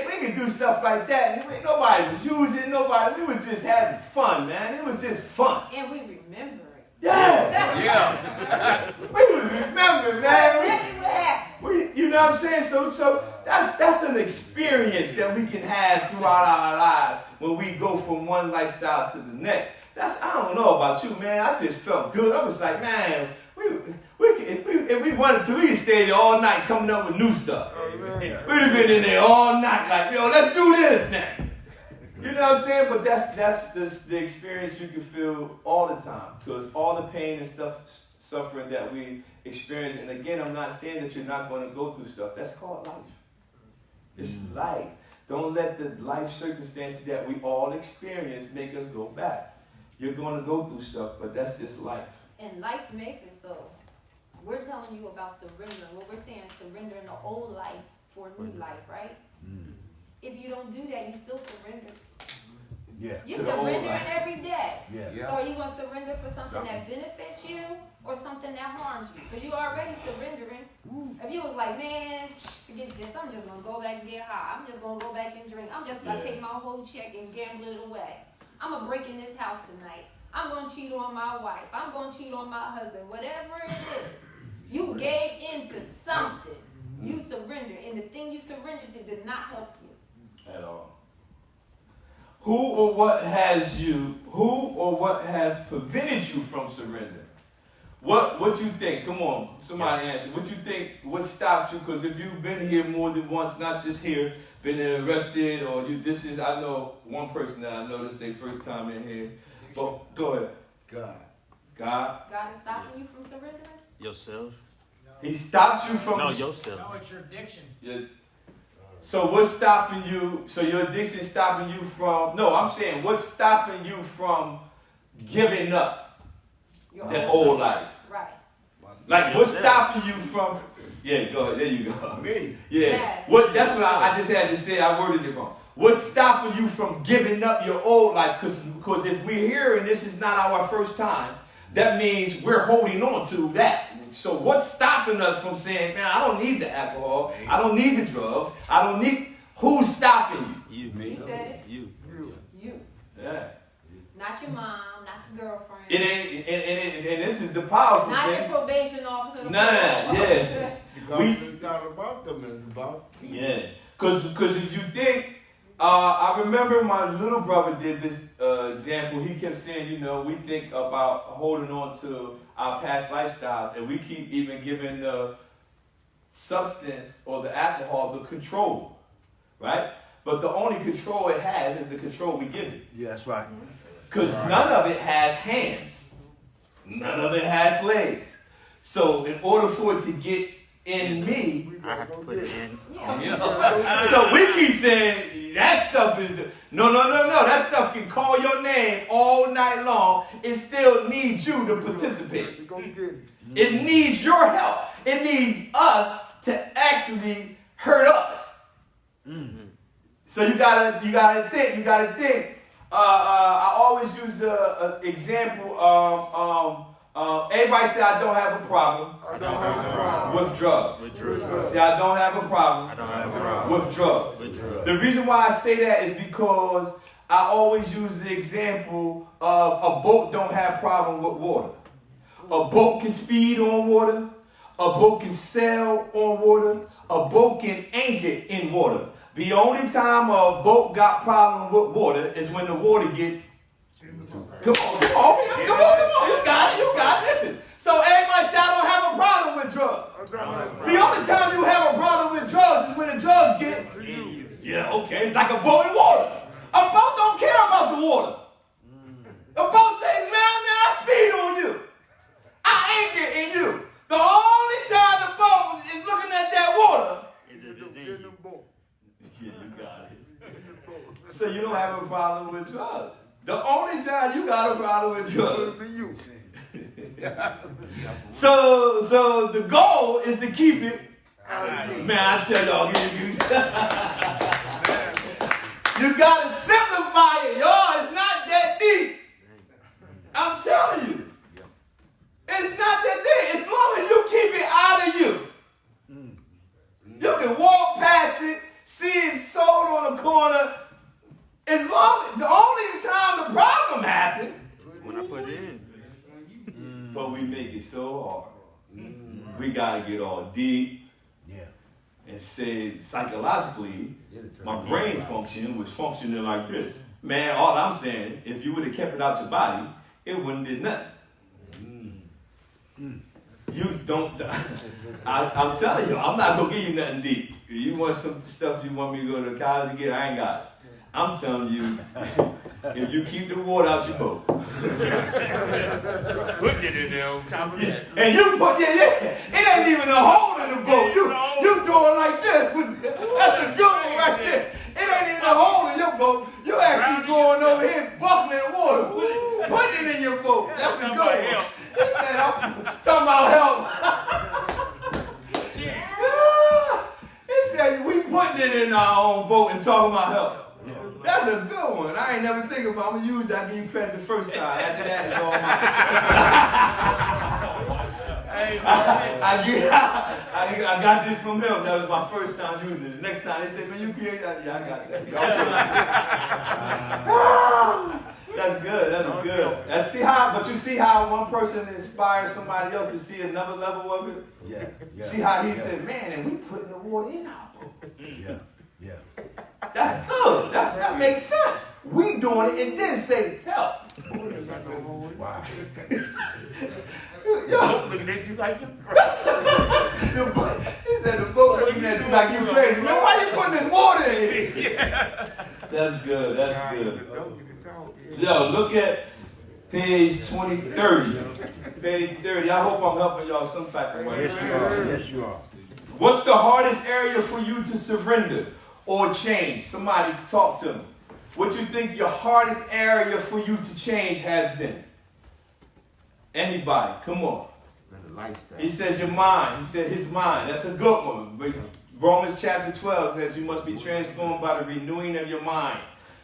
We could do stuff like that. And nobody was using, we was just having fun, man. It was just fun. And we remember it. Yeah. We would remember, man. Exactly what happened. You know what I'm saying? So that's an experience that we can have throughout our lives when we go from one lifestyle to the next. I don't know about you, man. I just felt good. I was like, man, if we wanted to, we could stay there all night coming up with new stuff. We'd have been in there all night like, yo, let's do this now. You know what I'm saying? But that's the experience you can feel all the time. Because all the pain and suffering that we experience, and again, I'm not saying that you're not going to go through stuff. That's called life. It's life. Don't let the life circumstances that we all experience make us go back. You're going to go through stuff, but that's just life. And life makes it so. We're telling you about surrender. What we're saying is surrendering the old life for a new life, right? If you don't do that, you still surrender. Yeah. You To the old surrender life. every day. Yeah. So are you going to surrender for something that benefits you or something that harms you? Because you're already surrendering. If you was like, man, forget this, I'm just going to go back and get high. I'm just going to go back and drink. I'm just going to take my whole check and gamble it away. I'm going to break in this house tonight. I'm going to cheat on my wife. I'm going to cheat on my husband. Whatever it is. You gave into something. You surrendered. And the thing you surrendered to did not help you. At all. Who or what has prevented you from surrendering? What you think? Come on, somebody answer. What you think, what stopped you? Because if you've been here more than once, not just here, been arrested, or I know one person that I know this is their first time in here. But go ahead. God God is stopping you from surrendering? Yourself? He stopped you from... No, yourself. No, it's your addiction. So what's stopping you? So your addiction is stopping you from... No, I'm saying what's stopping you from giving up that old life? Right. Like what's stopping you from... Yeah, go ahead. There you go. Me. Yeah. That's what I just had to say. I worded it wrong. What's stopping you from giving up your old life? Because if we're here and this is not our first time, that means we're holding on to that. So what's stopping us from saying, man, I don't need the alcohol. I don't need the drugs. I don't need... Who's stopping you? You. He said it. You. You. Yeah. Not your mom, not your girlfriend. It ain't, and this is the powerful not thing. your probation officer. Yeah. Because it's not about them, it's about people. Yeah. Because if you think, I remember my little brother did this example. He kept saying, you know, we think about holding on to our past lifestyles, and we keep even giving the substance or the alcohol the control, right? But the only control it has is the control we give it. Yeah, that's right. Because none of it has hands. None of it has legs. So in order for it to get in me, I have to put it in. so we keep saying that stuff is no. That stuff can call your name all night long. It still needs you to participate. It needs your help. It needs us to actually hurt us. Mm-hmm. So you gotta think. I always use the example. Everybody say I don't have a problem. With drugs. Say I don't have a problem. With drugs. The reason why I say that is because I always use the example of a boat don't have problem with water. A boat can speed on water. A boat can sail on water. A boat can anchor in water. The only time a boat got problem with water is when the water get. Come on. You got it. Listen. So everybody say I don't have a problem with drugs. The only time you have a problem with drugs is when the drugs get. Yeah, okay. It's like a boat in water. A boat don't care about the water. A boat say, man, I speed on you. I anchor in you. The only time the boat is looking at that water. Yeah, you got it. So you don't have a problem with drugs. The only time you got a problem with drugs is you. So the goal is to keep it. Man, I tell y'all, you gotta simplify it, y'all. It's not that deep. I'm telling you. It's not that deep. As long as you keep it out of you. You can walk past it, see it sold on the corner. As long as the only time the problem happens when I put it in. But we make it so hard. We gotta get all deep and say psychologically, my brain function was functioning like this. Man, all I'm saying, if you would have kept it out your body, it wouldn't did nothing. You don't. I'm telling you, I'm not gonna give you nothing deep. You want some stuff you want me to go to college and get, I ain't got it. I'm telling you, if you keep the water out your boat. Put it in there on top of that. And you put, it ain't even a hole in the boat. You doing like this. That's a good one right there. It ain't even a hole in your boat. You actually going over here buckling water. Putting it in your boat. That's a good one. He said, I'm talking about help. He said, we putting it in our own boat and talking about help. That's a good one. I ain't never think about it. I'm going to use that. I give you credit the first time. After that, it's all mine. I got this from him. That was my first time using it. The next time they say, man, you create that. Yeah, I got it. That's good. That's good. But you see how one person inspires somebody else to see another level of it? Yeah. See how he said, man, and we putting the water in our boat. Yeah. That's good. That makes sense. We doing it and then say help. Wow. Yo, looking at you like you crazy. He said the boat looking at you like you crazy. Man, why you putting this water in here? That's good. That's good. Yo, look at page 30. Page 30. I hope I'm helping y'all some type of way. Yes, you are. What's the hardest area for you to surrender or change? Somebody talk to me. What you think your hardest area for you to change has been? Anybody? Come on. He says your mind. He said his mind. That's a good one. But Romans chapter 12 says you must be transformed by the renewing of your mind.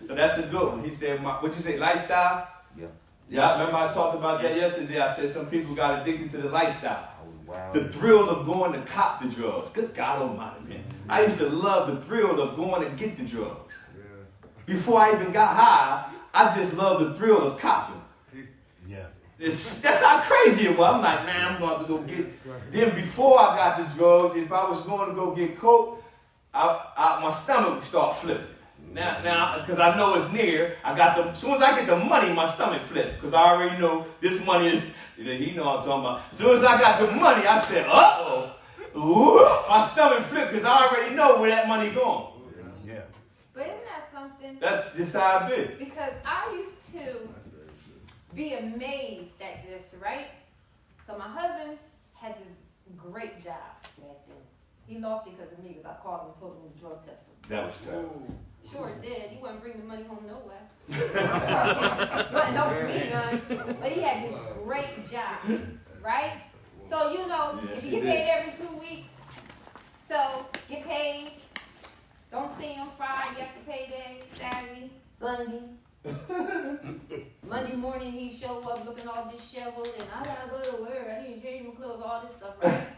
So that's a good one. He said, what you say, lifestyle? Yeah, remember I talked about that yesterday. I said some people got addicted to the lifestyle. Wow. The thrill of going to cop the drugs. Good God Almighty, man. I used to love the thrill of going to get the drugs. Yeah. Before I even got high, I just love the thrill of copping. Yeah. That's how crazy it was. I'm like, man, I'm going to go get. Then before I got the drugs, if I was going to go get coke, my stomach would start flipping. Now, because I know it's near, as soon as I get the money, my stomach flipped. Because I already know this money is, you know what I'm talking about. As soon as I got the money, I said, uh-oh. Ooh, my stomach flipped because I already know where that money going. Yeah. But isn't that something? That's just how I been. Because I used to be amazed at this, right? So my husband had this great job back then. He lost it because of me, because I called him and told him to drug test him. That was terrible. Sure did. He wasn't bringing the money home nowhere. Wasn't helping me none. But he had this great job, right? So, you know, if you get paid every 2 weeks, so get paid, don't see him Friday after payday, Saturday, Sunday. Monday morning he show up looking all disheveled and I gotta go to work, I need to change my clothes, all this stuff, right?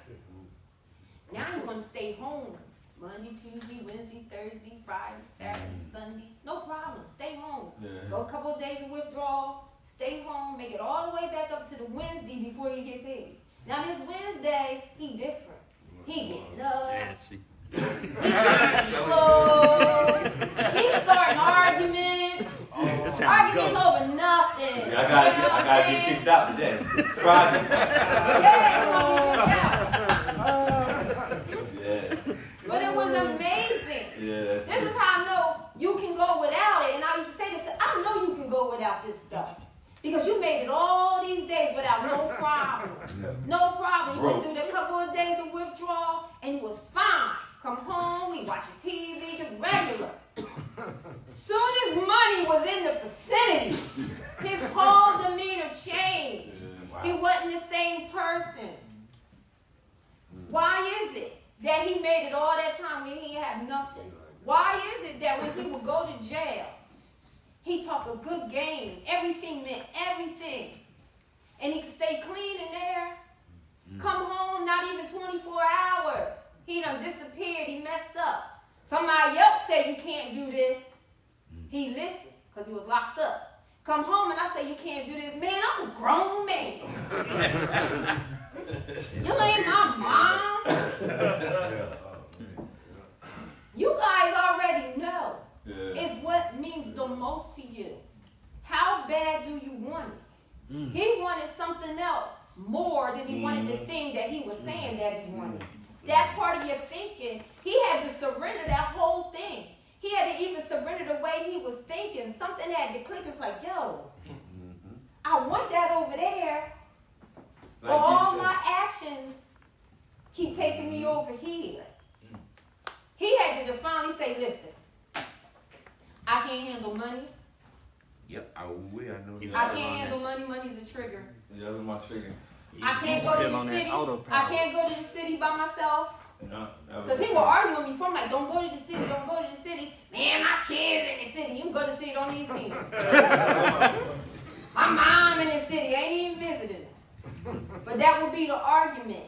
Now he wanna stay home. Monday, Tuesday, Wednesday, Thursday, Friday, Saturday, Sunday. No problem. Stay home. Yeah. Go a couple of days of withdrawal, stay home, make it all the way back up to the Wednesday before you get paid. Now this Wednesday, he different. He getting up. Nancy. He getting clothes. He starting arguments. Arguments over nothing. Yeah, I gotta get kicked out today. Friday. Yeah, you want to get kicked out. Yeah. But it was amazing. Yeah. This is how I know you can go without it. And I used to say this, I know you can go without this stuff. Because you made it all these days without no problem. No problem. You went through the couple of days of withdrawal and it was fine. Come home, we watching TV, just regular. Soon as money was in the vicinity, his whole demeanor changed. He wasn't the same person. Why is it that he made it all that time when he had nothing? Why is it that when he would go to jail, he talked a good game, everything meant everything, and he could stay clean in there, come home not even 24 hours. He done disappeared, he messed up. Somebody else said you can't do this. He listened because he was locked up. Come home and I say you can't do this. Man, I'm a grown man. You ain't my mom. You guys already know. It's what means the most to you. How bad do you want it? He wanted something else more than he wanted the thing that he was saying that he wanted. That part of your thinking, he had to surrender that whole thing. He had to even surrender the way he was thinking. Something had to click. It's like, yo, I want that over there. But all my actions keep taking me over here. He had to just finally say, listen, I can't handle money. Yep, I will. I know. I can't handle money. Money's a trigger. Yeah, that was my trigger. I can't go to the city. I can't go to the city by myself. Because he will argue with me before. I'm like, don't go to the city. Don't go to the city. Man, my kids in the city. You can go to the city. Don't even see me. My mom in the city. I ain't even visiting. But that would be the argument.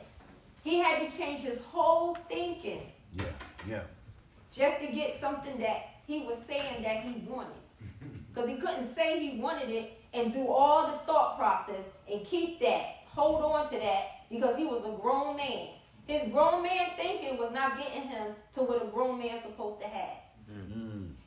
He had to change his whole thinking. Yeah. Just to get something that he was saying that he wanted. Because he couldn't say he wanted it and do all the thought process and keep that, hold on to that, because he was a grown man. His grown man thinking was not getting him to what a grown man's supposed to have.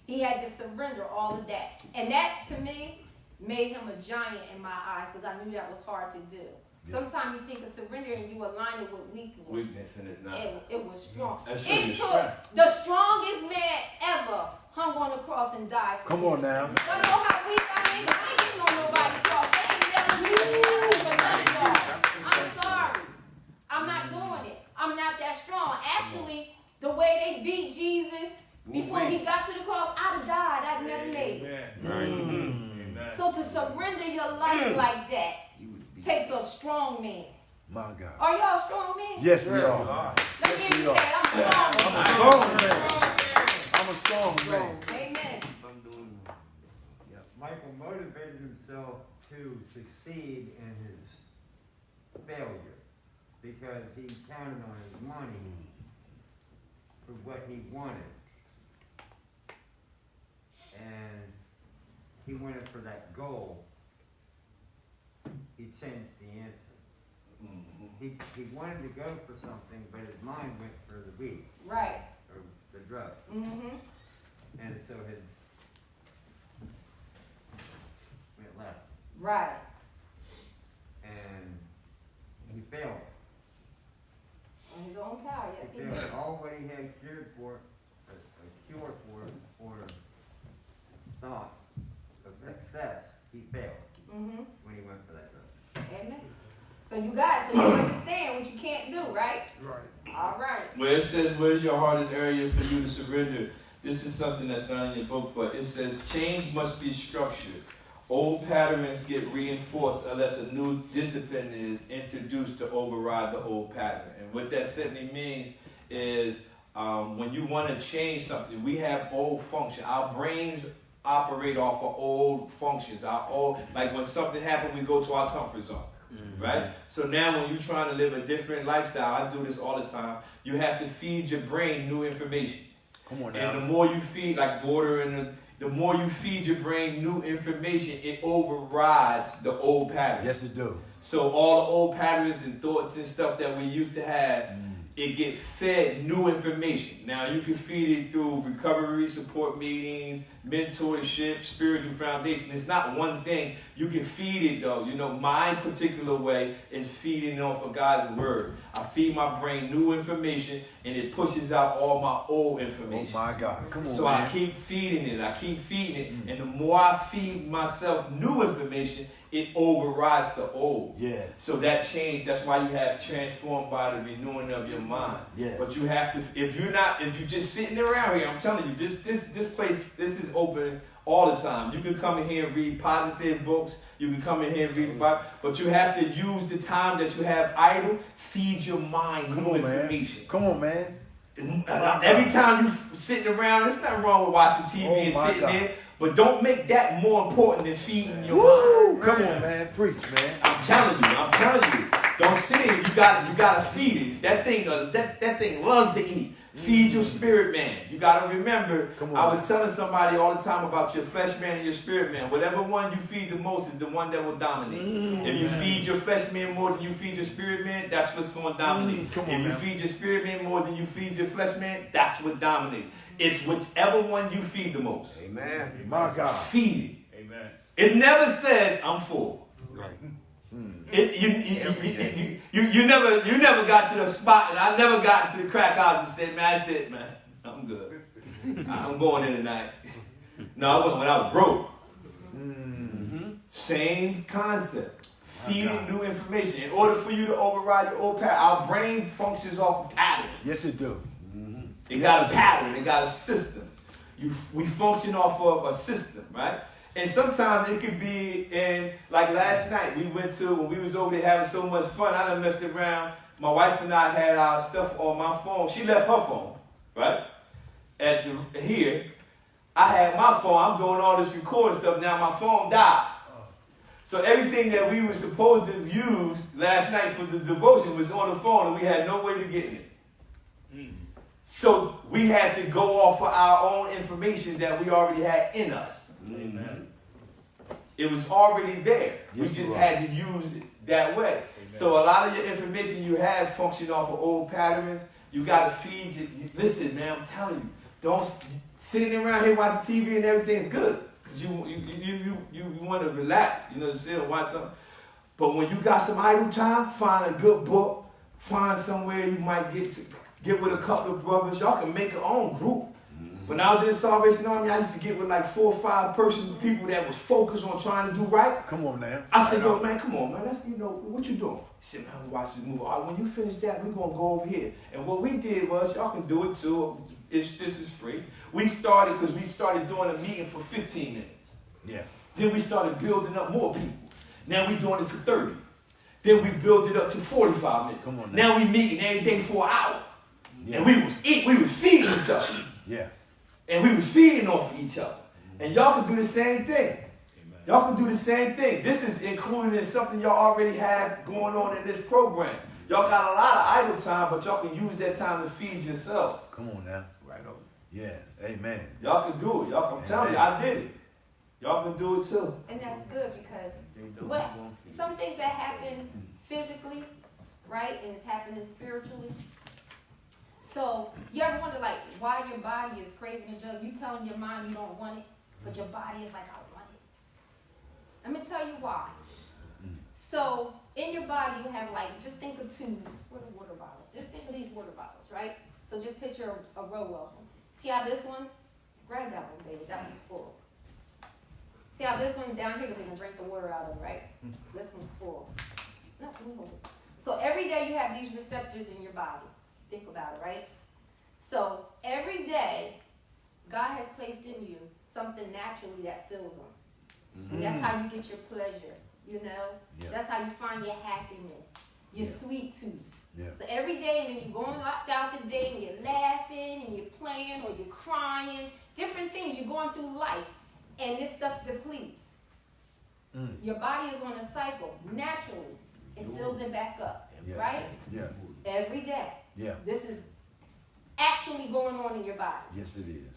He had to surrender all of that. And that, to me, made him a giant in my eyes because I knew that was hard to do. Sometimes you think of surrender and you align it with weakness. Weakness, and it's not. It was strong. It took the strongest man ever hung on the cross and died for Come on now. I know how weak I am. I ain't getting on nobody's cross. I ain't never used for none of y'all. I'm sorry. I'm not doing it. I'm not that strong. Actually, the way they beat Jesus before he got to the cross, I'd have died. I'd never made it. So to surrender your life like that takes a strong man. My God. Are y'all strong men? Yes, we are. Let me hear you say it. I'm strong. I'm a strong man. Amen. Michael motivated himself to succeed in his failure because he counted on his money for what he wanted. And he wanted for that goal, he changed the answer. He wanted to go for something, but his mind went for the weed. Right. Or the drug. Mm-hmm. And so his went left. Right. And he failed. On his own power, yes, he He failed. did. All what he had cured for, a cure for thought of success, he failed Mm-hmm. when he went for that drug. Amen. So you understand what you can't do, right? Right. All right. Where it says, where's your hardest area for you to surrender? This is something that's not in your book, but it says change must be structured. Old patterns get reinforced unless a new discipline is introduced to override the old pattern. And what that simply means is when you want to change something, we have old function. Our brains operate off of old functions. Like when something happens, we go to our comfort zone. Right? So now when you're trying to live a different lifestyle, I do this all the time, you have to feed your brain new information. Come on now. And the more you feed, like water, the more you feed your brain new information, it overrides the old patterns. Yes, it do. So all the old patterns and thoughts and stuff that we used to have, it get fed new information. Now you can feed it through recovery support meetings, mentorship, spiritual foundation. It's not one thing. You can feed it though. You know, my particular way is feeding off of God's word. I feed my brain new information and it pushes out all my old information. Oh my God. Come on, So man. I keep feeding it. And the more I feed myself new information, it overrides the old. Yeah. So that change, that's why you have transformed by the renewing of your mind. Yeah. But you have to, if you're just sitting around here, I'm telling you, this place, this is open all the time. You can come in here and read positive books. You can come in here and read the Bible. But you have to use the time that you have idle, feed your mind new information. Come on, man. Every time you sitting around, there's nothing wrong with watching TV and sitting there. But don't make that more important than feeding your mind. Come on, man. Preach, man. I'm telling you. Don't sit here. You gotta feed it. That thing loves to eat. Feed your spirit man. You gotta remember. I was telling somebody all the time about your flesh man and your spirit man. Whatever one you feed the most is the one that will dominate. If you feed your flesh man more than you feed your spirit man, that's what's going to dominate. If you feed your spirit man more than you feed your flesh man, that's what dominates. It's whichever one you feed the most. Amen. My God. Feed it. Amen. It never says I'm full. Right. You never got to the spot, and I never got to the crack house and said, man, that's it, man. I'm good. I'm going in tonight. No, I wasn't when I was broke. Same concept. Feeding new information. In order for you to override your old pattern, our brain functions off of patterns. Yes, it do. It got a pattern. It got a system. We function off of a system, right? And sometimes it could be in, like last night, when we was over there having so much fun, I done messed around. My wife and I had our stuff on my phone. She left her phone, right? Here. I had my phone. I'm doing all this recording stuff. Now my phone died. So everything that we were supposed to use last night for the devotion was on the phone, and we had no way to get it. So we had to go off of our own information that we already had in us. Amen. It was already there. Yes, we just had to use it that way. Amen. So a lot of your information you have function off of old patterns. You got to feed it. Listen, man, I'm telling you, don't sitting around here watching TV and everything's good because you want to relax. You know, sit and watch something. But when you got some idle time, find a good book. Find somewhere you might get with a couple of brothers. Y'all can make your own group. When I was in the Salvation Army, I used to get with like 4 or 5 people that was focused on trying to do right. Come on, man. I said, yo, man, come on, man. That's, what you doing? He said, man, I'm watching this movie. All right, when you finish that, we're going to go over here. And what we did was, y'all can do it too. This is free. We started doing a meeting for 15 minutes. Yeah. Then we started building up more people. Now we're doing it for 30. Then we built it up to 45 minutes. Come on now we meeting every day for an hour. Yeah. And we was feeding each other. Yeah. And we was feeding off of each other. And y'all can do the same thing. Amen. Y'all can do the same thing. This is included in something y'all already have going on in this program. Y'all got a lot of idle time, but y'all can use that time to feed yourselves. Come on now. Right on. Yeah. Amen. Y'all can do it. I'm telling you, I did it. Y'all can do it too. And that's good because They don't what want to. some things that happen physically, right, and it's happening spiritually. So you ever wonder like why your body is craving a drug? You telling your mind you don't want it, but your body is like, I want it. Let me tell you why. So in your body you have like, just think of tubes. What are water bottles? Just think of these water bottles, right? So just picture a row of them. See how this one? Grab that one, baby. That one's full. See how this one down here, because they can drink the water out of it, right? This one's full. No, let me hold it. So every day you have these receptors in your body. Think about it, right? So every day, God has placed in you something naturally that fills them. And that's how you get your pleasure, you know? Yeah. That's how you find your happiness, your sweet tooth. Yeah. So every day, and then you're going out the day, and you're laughing, and you're playing, or you're crying, different things. You're going through life. And this stuff depletes. Your body is on a cycle. Naturally, it fills it back up. Yeah. Right? Yeah. Every day. Yeah. This is actually going on in your body. Yes, it is.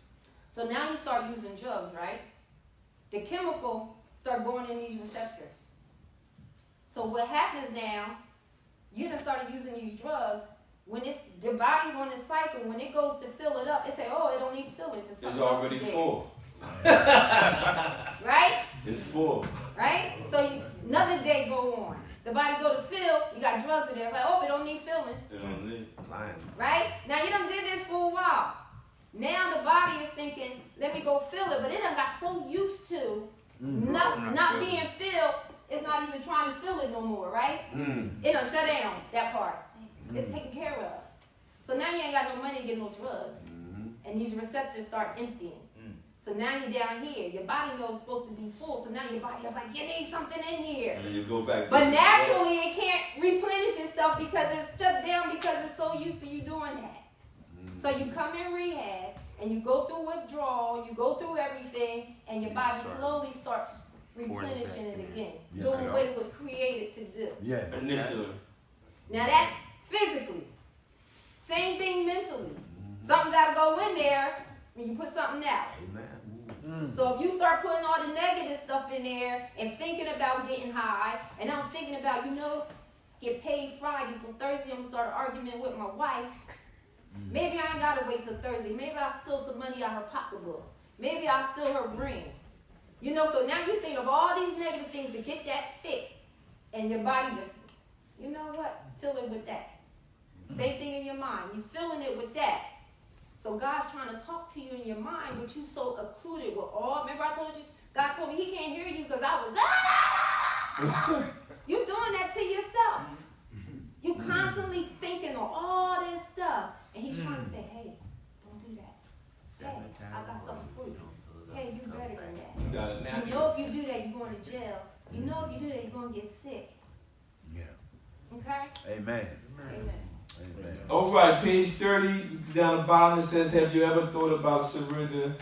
So now you start using drugs, right? The chemical start going in these receptors. So what happens now, you done started using these drugs. When the body's on this cycle, when it goes to fill it up, it say, oh, it don't need to fill it. It's already full. Right? It's full. Right? So another day go on. The body go to fill, you got drugs in there. It's like, oh, it don't need filling. It don't need. Right? Now you done did this for a while. Now the body is thinking, let me go fill it. But it done got so used to not being filled, it's not even trying to fill it no more, right? It done shut down that part. It's taken care of. So now you ain't got no money to get no drugs. And these receptors start emptying. So now you're down here. Your body knows it's supposed to be full. So now your body is like, you need something in here. And then you go back. But naturally, it can't replenish itself because it's shut down because it's so used to you doing that. So you come in rehab and you go through withdrawal, you go through everything, and your body slowly starts replenishing it again, doing what it was created to do. Yeah. Initially. Now that's physically. Same thing mentally. Something got to go in there when you put something out. So if you start putting all the negative stuff in there and thinking about getting high, and I'm thinking about, get paid Friday, so Thursday I'm going to start an argument with my wife. Maybe I ain't got to wait till Thursday. Maybe I'll steal some money out her pocketbook. Maybe I'll steal her ring. So now you think of all these negative things to get that fixed, and your body just, you know what? Fill it with that. Same thing in your mind. You're filling it with that. So God's trying to talk to you in your mind, but you so occluded with all. Remember I told you, God told me he can't hear you because I was, you doing that to yourself. You constantly thinking of all this stuff. And he's trying to say, hey, don't do that. Hey, I got something for you. Hey, you better than that. You got it natural. You know if you do that, you're going to jail. You know if you do that, you're going to get sick. Yeah. Okay? Amen. Amen. Amen. All right, page 30 down the bottom it says, have you ever thought about surrender?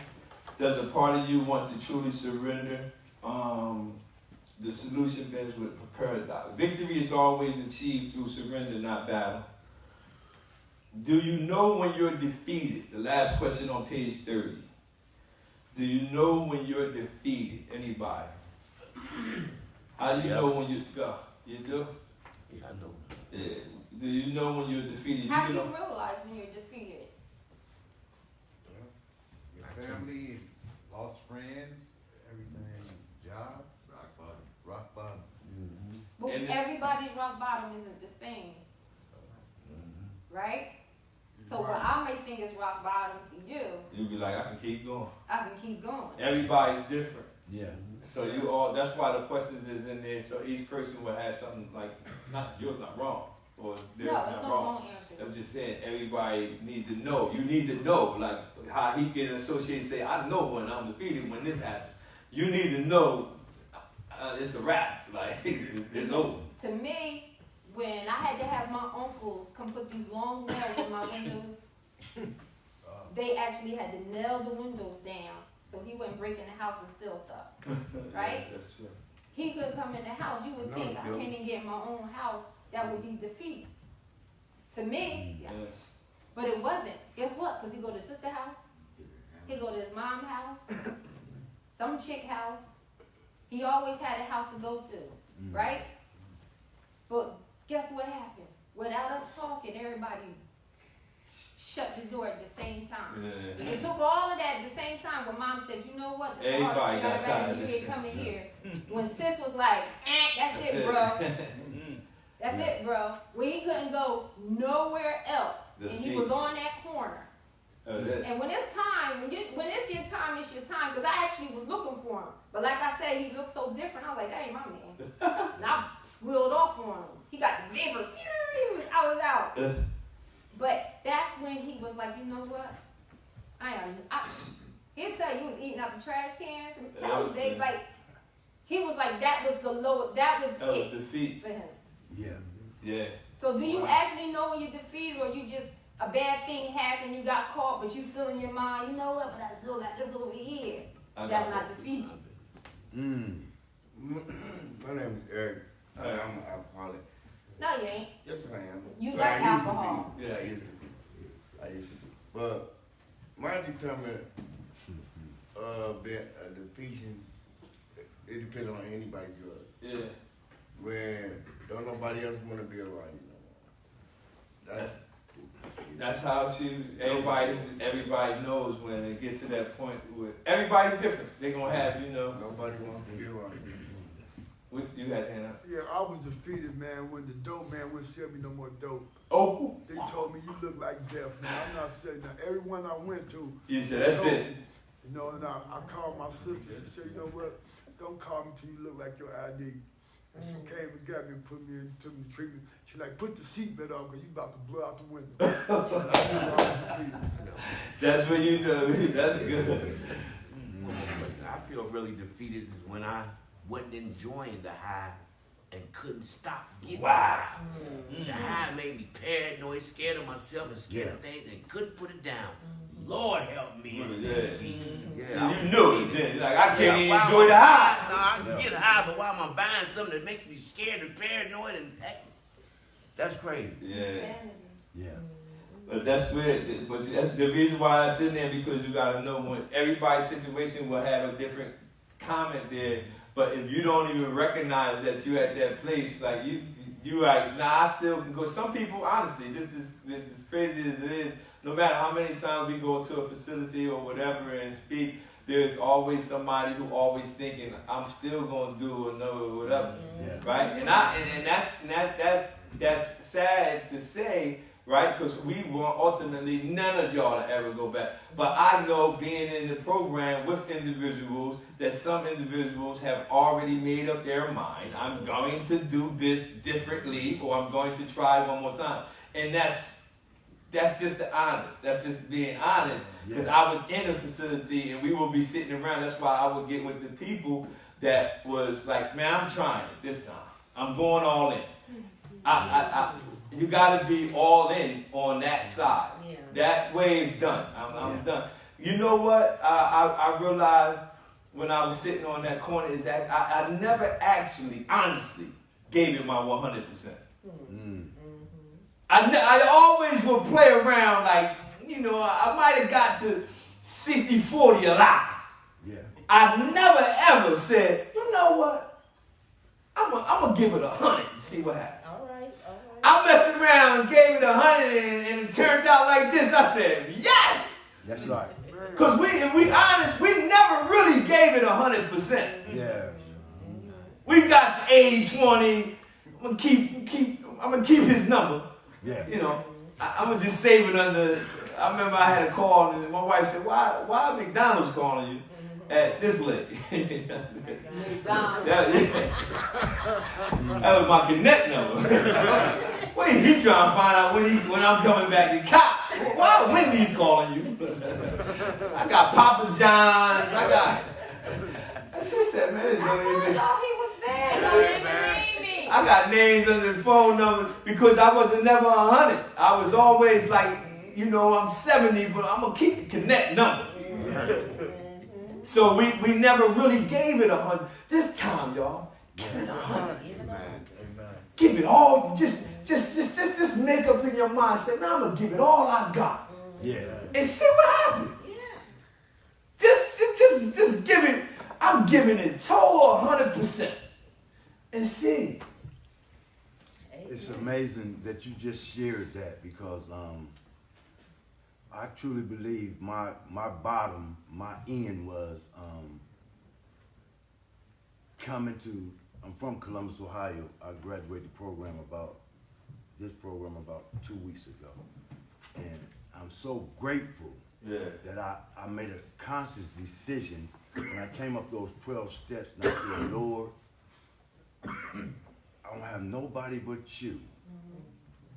Does a part of you want to truly surrender? The solution begins with a paradox. Victory is always achieved through surrender, not battle. Do you know when you're defeated? The last question on page 30. Do you know when you're defeated? Anybody? How do you know when you go? You do? Yeah, I know. Yeah. Do you know when you're defeated? How do you realize when you're defeated? Your family, lost friends, everything, jobs, rock bottom. But And everybody's rock bottom isn't the same. Right? So what I may think is rock bottom to you, You'll be like, I can keep going. I can keep going. Everybody's different. Yeah. So you all, that's why the questions is in there. So each person will have something like, not yours not wrong. Or theirs No, there's not no wrong. wrong answer. I'm just saying, everybody need to know. You need to know, like how he can associate, say, I know when I'm defeated, when this happens. You need to know it's a wrap. Like, it's over. To me, when I had to have my uncles come put these long nails in my windows, they actually had to nail the windows down so he wouldn't break in the house and steal stuff. Right? Yeah, that's true. He could come in the house. You would think I can't even get in my own house. That would be defeat. To me, yeah. Yes. But it wasn't. Guess what? Because he go to his sister's house. He go to his mom's house. some chick house. He always had a house to go to, right? But guess what happened? Without us talking, everybody shut the door at the same time. Yeah. It took all of that at the same time when Mom said, you know what? This Everybody got tired of you this. coming here. When Sis was like, that's it, bro. That's it, bro. When he couldn't go nowhere else, and he was on that corner. And when it's time, when it's your time, it's your time. Because I actually was looking for him. But like I said, he looked so different. I was like, that ain't my man. And I squealed off on him. He got the vapors. I was out. But that's when he was like, you know what? He'll tell you he was eating out the trash cans. Tell you, babe, like, he was like, that was the lower, that was it defeat for him. Yeah. So do you actually know when you're defeated, or you just, a bad thing happened, you got caught, but you still in your mind, you know what, but I still got this over here. That's not defeat. My name is Eric. I'm an alcoholic. No, you ain't. Yes, I am. You But like I used to alcohol. be. Yeah, I used to be. But my determinant defeation, it depends on anybody's drug. Yeah. When don't nobody else want to be around you no more. That's how everybody knows when they get to that point where everybody's different. They're gonna have, Nobody wants to be around you. What you had hand up? Yeah, I was defeated, man, when the dope man wouldn't sell me no more dope. Oh. They told me, you look like death, man. I'm not saying that. Everyone I went to. You said, that's it. You know, and I called my sister. She said, you know what? Don't call me till you look like your ID. And she came and got me and put me into the treatment. She like, put the seatbelt on because you about to blow out the window. That's when you know. That's good. I feel really defeated is when I wasn't enjoying the high and couldn't stop getting it. The high made me paranoid, scared of myself and scared of things and couldn't put it down. Lord help me. Jesus. So you knew it then. Like, I can't even enjoy the high. No, I can get high, but why am I buying something that makes me scared and paranoid and that's crazy. Yeah. But that's where, but the reason why it's in there, because you gotta know when everybody's situation will have a different comment there. But if you don't even recognize that you at that place, like you like, nah, I still can go. Some people, honestly, this is crazy as it is. No matter how many times we go to a facility or whatever and speak, there's always somebody who always thinking, I'm still gonna do another whatever, right? And that's sad to say, right? Because we want ultimately none of y'all to ever go back. But I know, being in the program with individuals, that some individuals have already made up their mind. I'm going to do this differently, or I'm going to try one more time. And that's just the honest. That's just being honest. Because I was in a facility and we will be sitting around. That's why I would get with the people that was like, man, I'm trying it this time. I'm going all in. You got to be all in on that side. That way it's done. I'm done. You know what I realized when I was sitting on that corner is that I never actually, honestly, gave it my 100%. I always would play around like, I might have got to 60-40 a lot. I never ever said, you know what, I'm gonna give it 100 and see what happens. All right. I messed around and gave it 100 and it turned out like this. I said, yes! That's right. Because if we honest, we never really gave it 100%. Yeah. We got to 80-20. I'm gonna keep his number. Yeah. I'm gonna just save it under. I remember I had a call and my wife said, "Why McDonald's calling you at this late?" That was my connect number. What is he trying to find out when I'm coming back to cop? Why Wendy's calling you? I got Papa John's. She said, man, it's I told y'all he was bad. That's Y'all it, didn't man. believe me. I got names under the phone number because I wasn't never 100. I was always like, I'm 70, but I'm gonna keep the connect number. So we never really gave it 100. This time, y'all, give it 100. Give it all. Just make up in your mind. Say, man, I'm gonna give it all I got. Yeah. And see what happens. Just give it. I'm giving it total 100%. And see. It's amazing that you just shared that because I truly believe my bottom, my end was I'm from Columbus, Ohio. I graduated this program about 2 weeks ago. And I'm so grateful that I made a conscious decision when I came up those 12 steps and I said, Lord, I don't have nobody but you.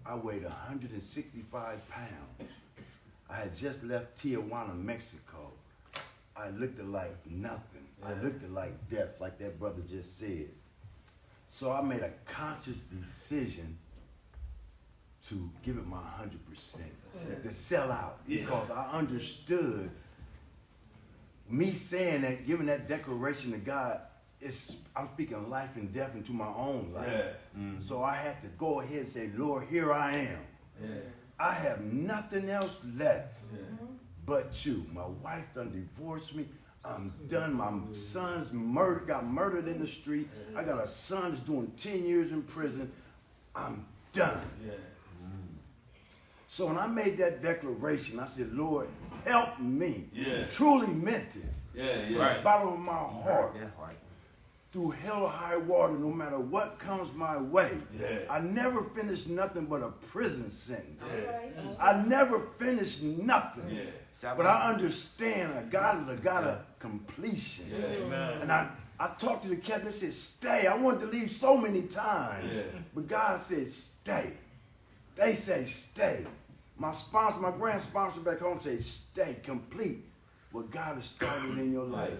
I weighed 165 pounds. I had just left Tijuana, Mexico. I looked like nothing. I looked like death, like that brother just said. So I made a conscious decision to give it my 100%, to sell out, because I understood me saying that, giving that declaration to God, I'm speaking life and death into my own life. So I had to go ahead and say, Lord, here I am. I have nothing else left but you. My wife done divorced me. I'm done. My son's got murdered in the street. I got a son that's doing 10 years in prison. I'm done. So when I made that declaration, I said, Lord, help me. Truly meant it. Right. Bottom of my heart. Through hell or high water, no matter what comes my way. I never finished nothing but a prison sentence. I never finished nothing. But I understand that God is a God of completion. And I talked to the captain and said, stay. I wanted to leave so many times. But God said, stay. They say, stay. My grand sponsor back home said, stay, complete what God has started in your life.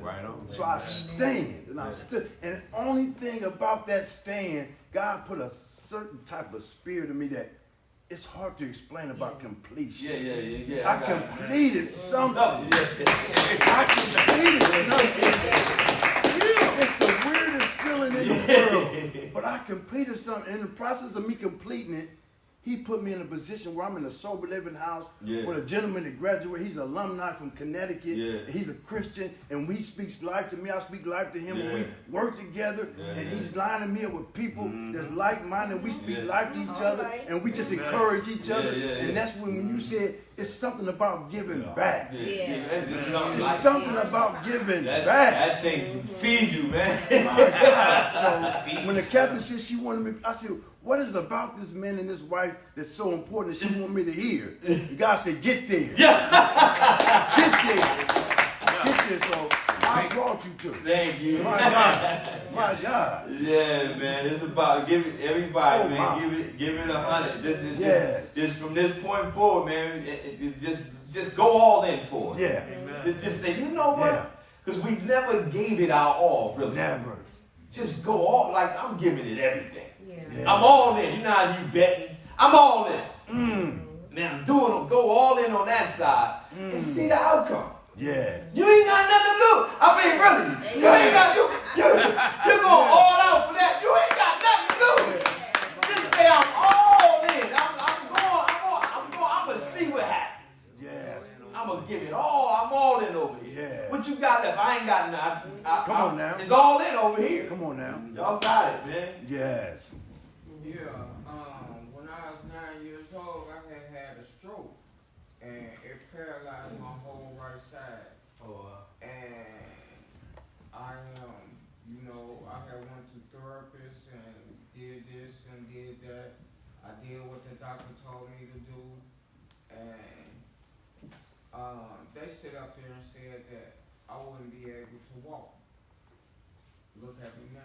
So I stand, and I stood. And the only thing about that stand, God put a certain type of spirit in me that it's hard to explain about completion. I completed something. I completed something. It's the weirdest feeling in the world. But I completed something. In the process of me completing it, he put me in a position where I'm in a sober living house with a gentleman that graduated. He's an alumni from Connecticut. He's a Christian, and he speaks life to me. I speak life to him. We work together, and he's lining me up with people that's like-minded. We speak life to each other, and we just encourage each other. And that's when you said it's something about giving back. It's something about giving back. That thing feeds you, man. My God. So when the captain said she wanted me, I said, what is it about this man and his wife that's so important that she want me to hear? And God said, get there. Get there. Get there. So I brought you to it. Thank you. My God. My God. Yeah, man. It's about giving everybody, man. Give it 100. Just from this point forward, man. Just go all in for it. Just say, you know what? Because we never gave it our all, really. Never. Just go all, like I'm giving it everything. I'm all in. You know how you betting? I'm all in. Now go all in on that side and see the outcome. You ain't got nothing to lose. I mean, really, you ain't got you're going all out for that. You ain't got nothing to lose. Just say I'm all in. I'm gonna see what happens. I'm gonna give it all. I'm all in over here. What you got left? I ain't got nothing. Come on now. It's all in over here. Come on now. Y'all got it, man. Yeah, when I was 9 years old, I had a stroke, and it paralyzed my whole right side. And I I had went to therapists and did this and did that. I did what the doctor told me to do, and they sit up there and said that I wouldn't be able to walk. Look at me now.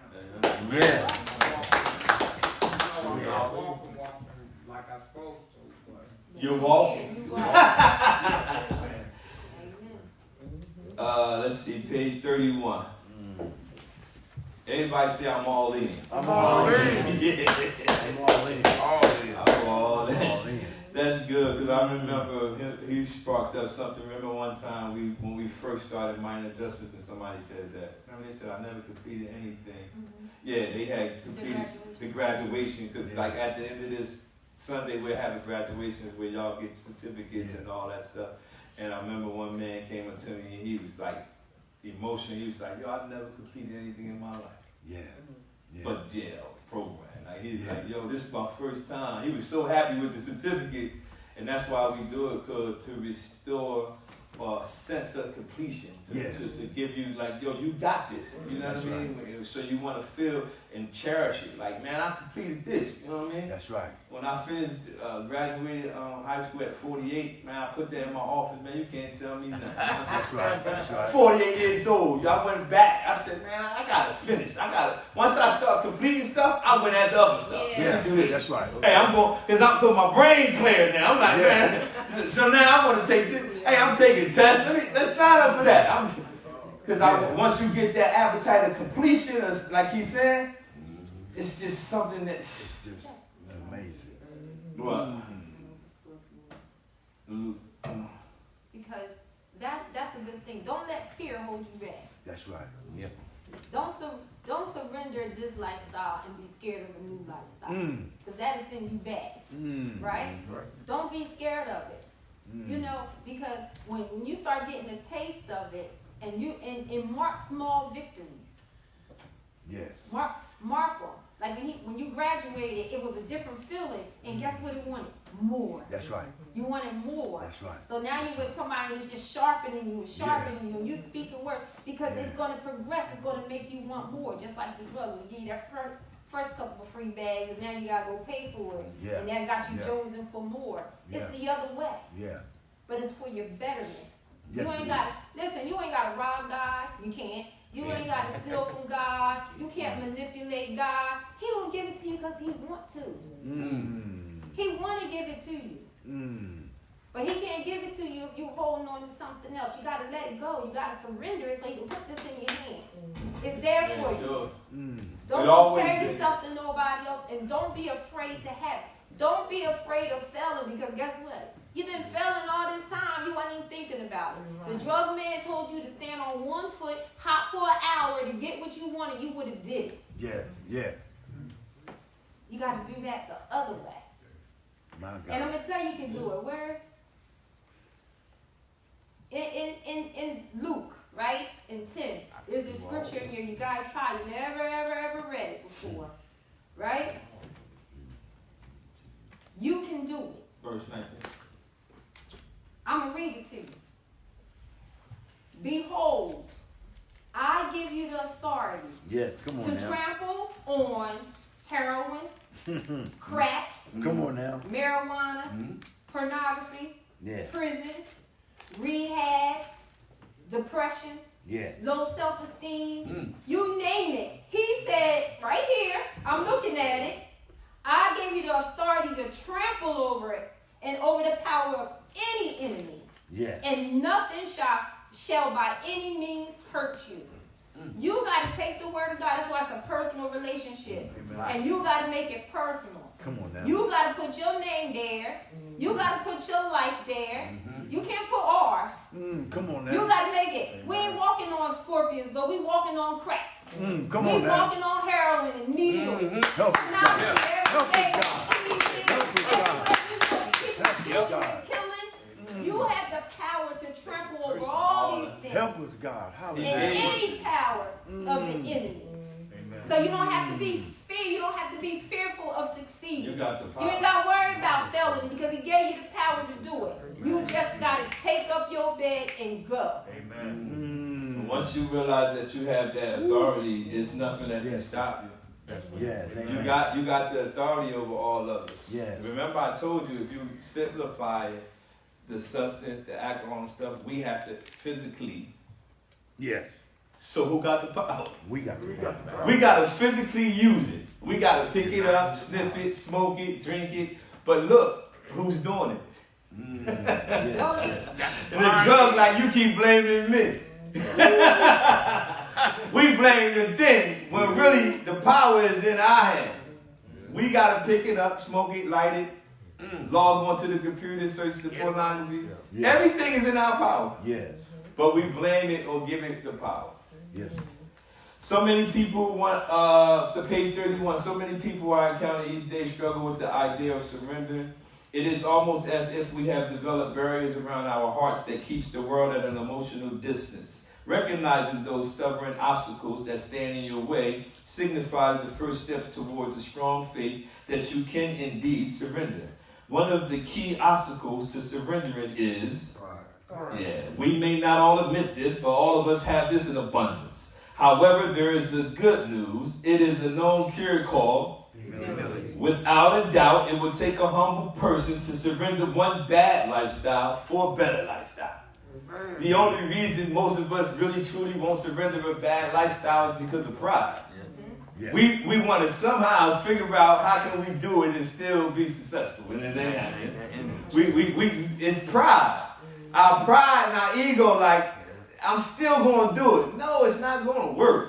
I'm walking like I'm supposed to, but you're walking. Let's see, page 31. Everybody say I'm all in. I'm all in. I'm all in. I'm all in. That's good, because I remember he sparked up something. Remember one time when we first started minor adjustments and somebody said that. Remember they said I never completed anything. Yeah, they had completed the graduation, because like at the end of this Sunday we're having graduations where y'all get certificates and all that stuff. And I remember one man came up to me and he was like, emotionally. He was like, yo, I've never completed anything in my life. Yeah. But jail program. Like he was like, yo, this is my first time. He was so happy with the certificate, and that's why we do it, cause to restore a sense of completion, to give you like, yo, you got this. You know what I mean? Right. So you want to feel and cherish it. Like, man, I completed this. You know what I mean? That's right. When I finished, graduated high school at 48, man, I put that in my office. Man, you can't tell me nothing. That's right. That's right. 48 years old. Y'all went back. I said, man, I gotta finish. Once I start completing stuff, I went at the other stuff. Yeah, do this. That's right. Hey, I'm going, cause my brain clear now. I'm like, man. So now I want to take this. Hey, I'm taking tests. Let's sign up for that. Once you get that appetite of completion, like he said, it's just something that's just amazing. What? Because that's a good thing. Don't let fear hold you back. That's right. Yeah. Don't surrender this lifestyle and be scared of a new lifestyle. Because that'll send you back. Right? Don't be scared of it. You know, because when you start getting a taste of it, and mark small victories. Yes. Mark them. Like when you graduated, it was a different feeling, and guess what it wanted? More. That's right. You wanted more. That's right. So now you with somebody that's just sharpening you, and you speaking word, because it's going to progress. It's going to make you want more, just like the drug. We give you that first couple of free bags, and now you got to go pay for it. Yeah. And that got you chosen for more. It's the other way. Yeah. But it's for your betterment. Yes, you ain't got to rob God. You can't. You ain't got to steal from God. You can't manipulate God. He will give it to you because he want to. He want to give it to you. But he can't give it to you if you're holding on to something else. You got to let it go. You got to surrender it so he can put this in your hand. It's there for you. Don't compare yourself to nobody else, and don't be afraid to have it. Don't be afraid of failing, because guess what? You've been failing all this time. You weren't even thinking about it. The drug man told you to stand on one foot, hop for an hour to get what you wanted. You would have did it. Yeah. You got to do that the other way. My God. And I'm going to tell you, you can do it. Where is in Luke, right? In 10. There's a scripture in here you guys probably never, ever read it before. Right? You can do it. Verse 19. I'm going to read it to you. Behold, I give you the authority to trample on heroin, crack, marijuana, pornography, prison, rehabs, depression, low self-esteem, you name it. He said, right here, I'm looking at it, I gave you the authority to trample over it and over the power of any enemy. And nothing shall by any means hurt you. You got to take the word of God. That's why it's a personal relationship. And you got to make it personal. Come on now. You got to put your name there. You got to put your life there. You can't put ours. Come on now. You got to make it. We ain't walking on scorpions, but we walking on crack. Come on we now. walking on heroin and needles. Help us, God. Help us, God. You have the power to trample over all these things. Help us, God. And any power of the enemy. So you don't have to be fearful of succeeding. You got the power. You ain't got to worry about failing because he gave you the power to do it. You just got to take up your bed and go. Amen. Once you realize that you have that authority, there's nothing that can stop you. You got the authority over all of it. Remember I told you, if you simplify it, the substance, the alcohol and stuff, we have to physically. So who got the power? We got the power. We got to physically use it. We got to pick it up, sniff it, smoke it, drink it. But look, who's doing it? And the drug, like you keep blaming me. We blame the thing when really the power is in our hand. We got to pick it up, smoke it, light it. Log on to the computer, search the pornography. Everything is in our power. But we blame it or give it the power. So many people want, the page 31, so many people I encounter each day struggle with the idea of surrendering. It is almost as if we have developed barriers around our hearts that keeps the world at an emotional distance. Recognizing those stubborn obstacles that stand in your way signifies the first step towards a strong faith that you can indeed surrender. One of the key obstacles to surrendering is, we may not all admit this, but all of us have this in abundance. However, there is a good news. It is a known cure called humility. Without a doubt, it will take a humble person to surrender one bad lifestyle for a better lifestyle. The only reason most of us really truly won't surrender a bad lifestyle is because of pride. Yeah. We want to somehow figure out how can we do it and still be successful. And then they have it. It's pride. Our pride and our ego, like, I'm still going to do it. No, it's not going to work.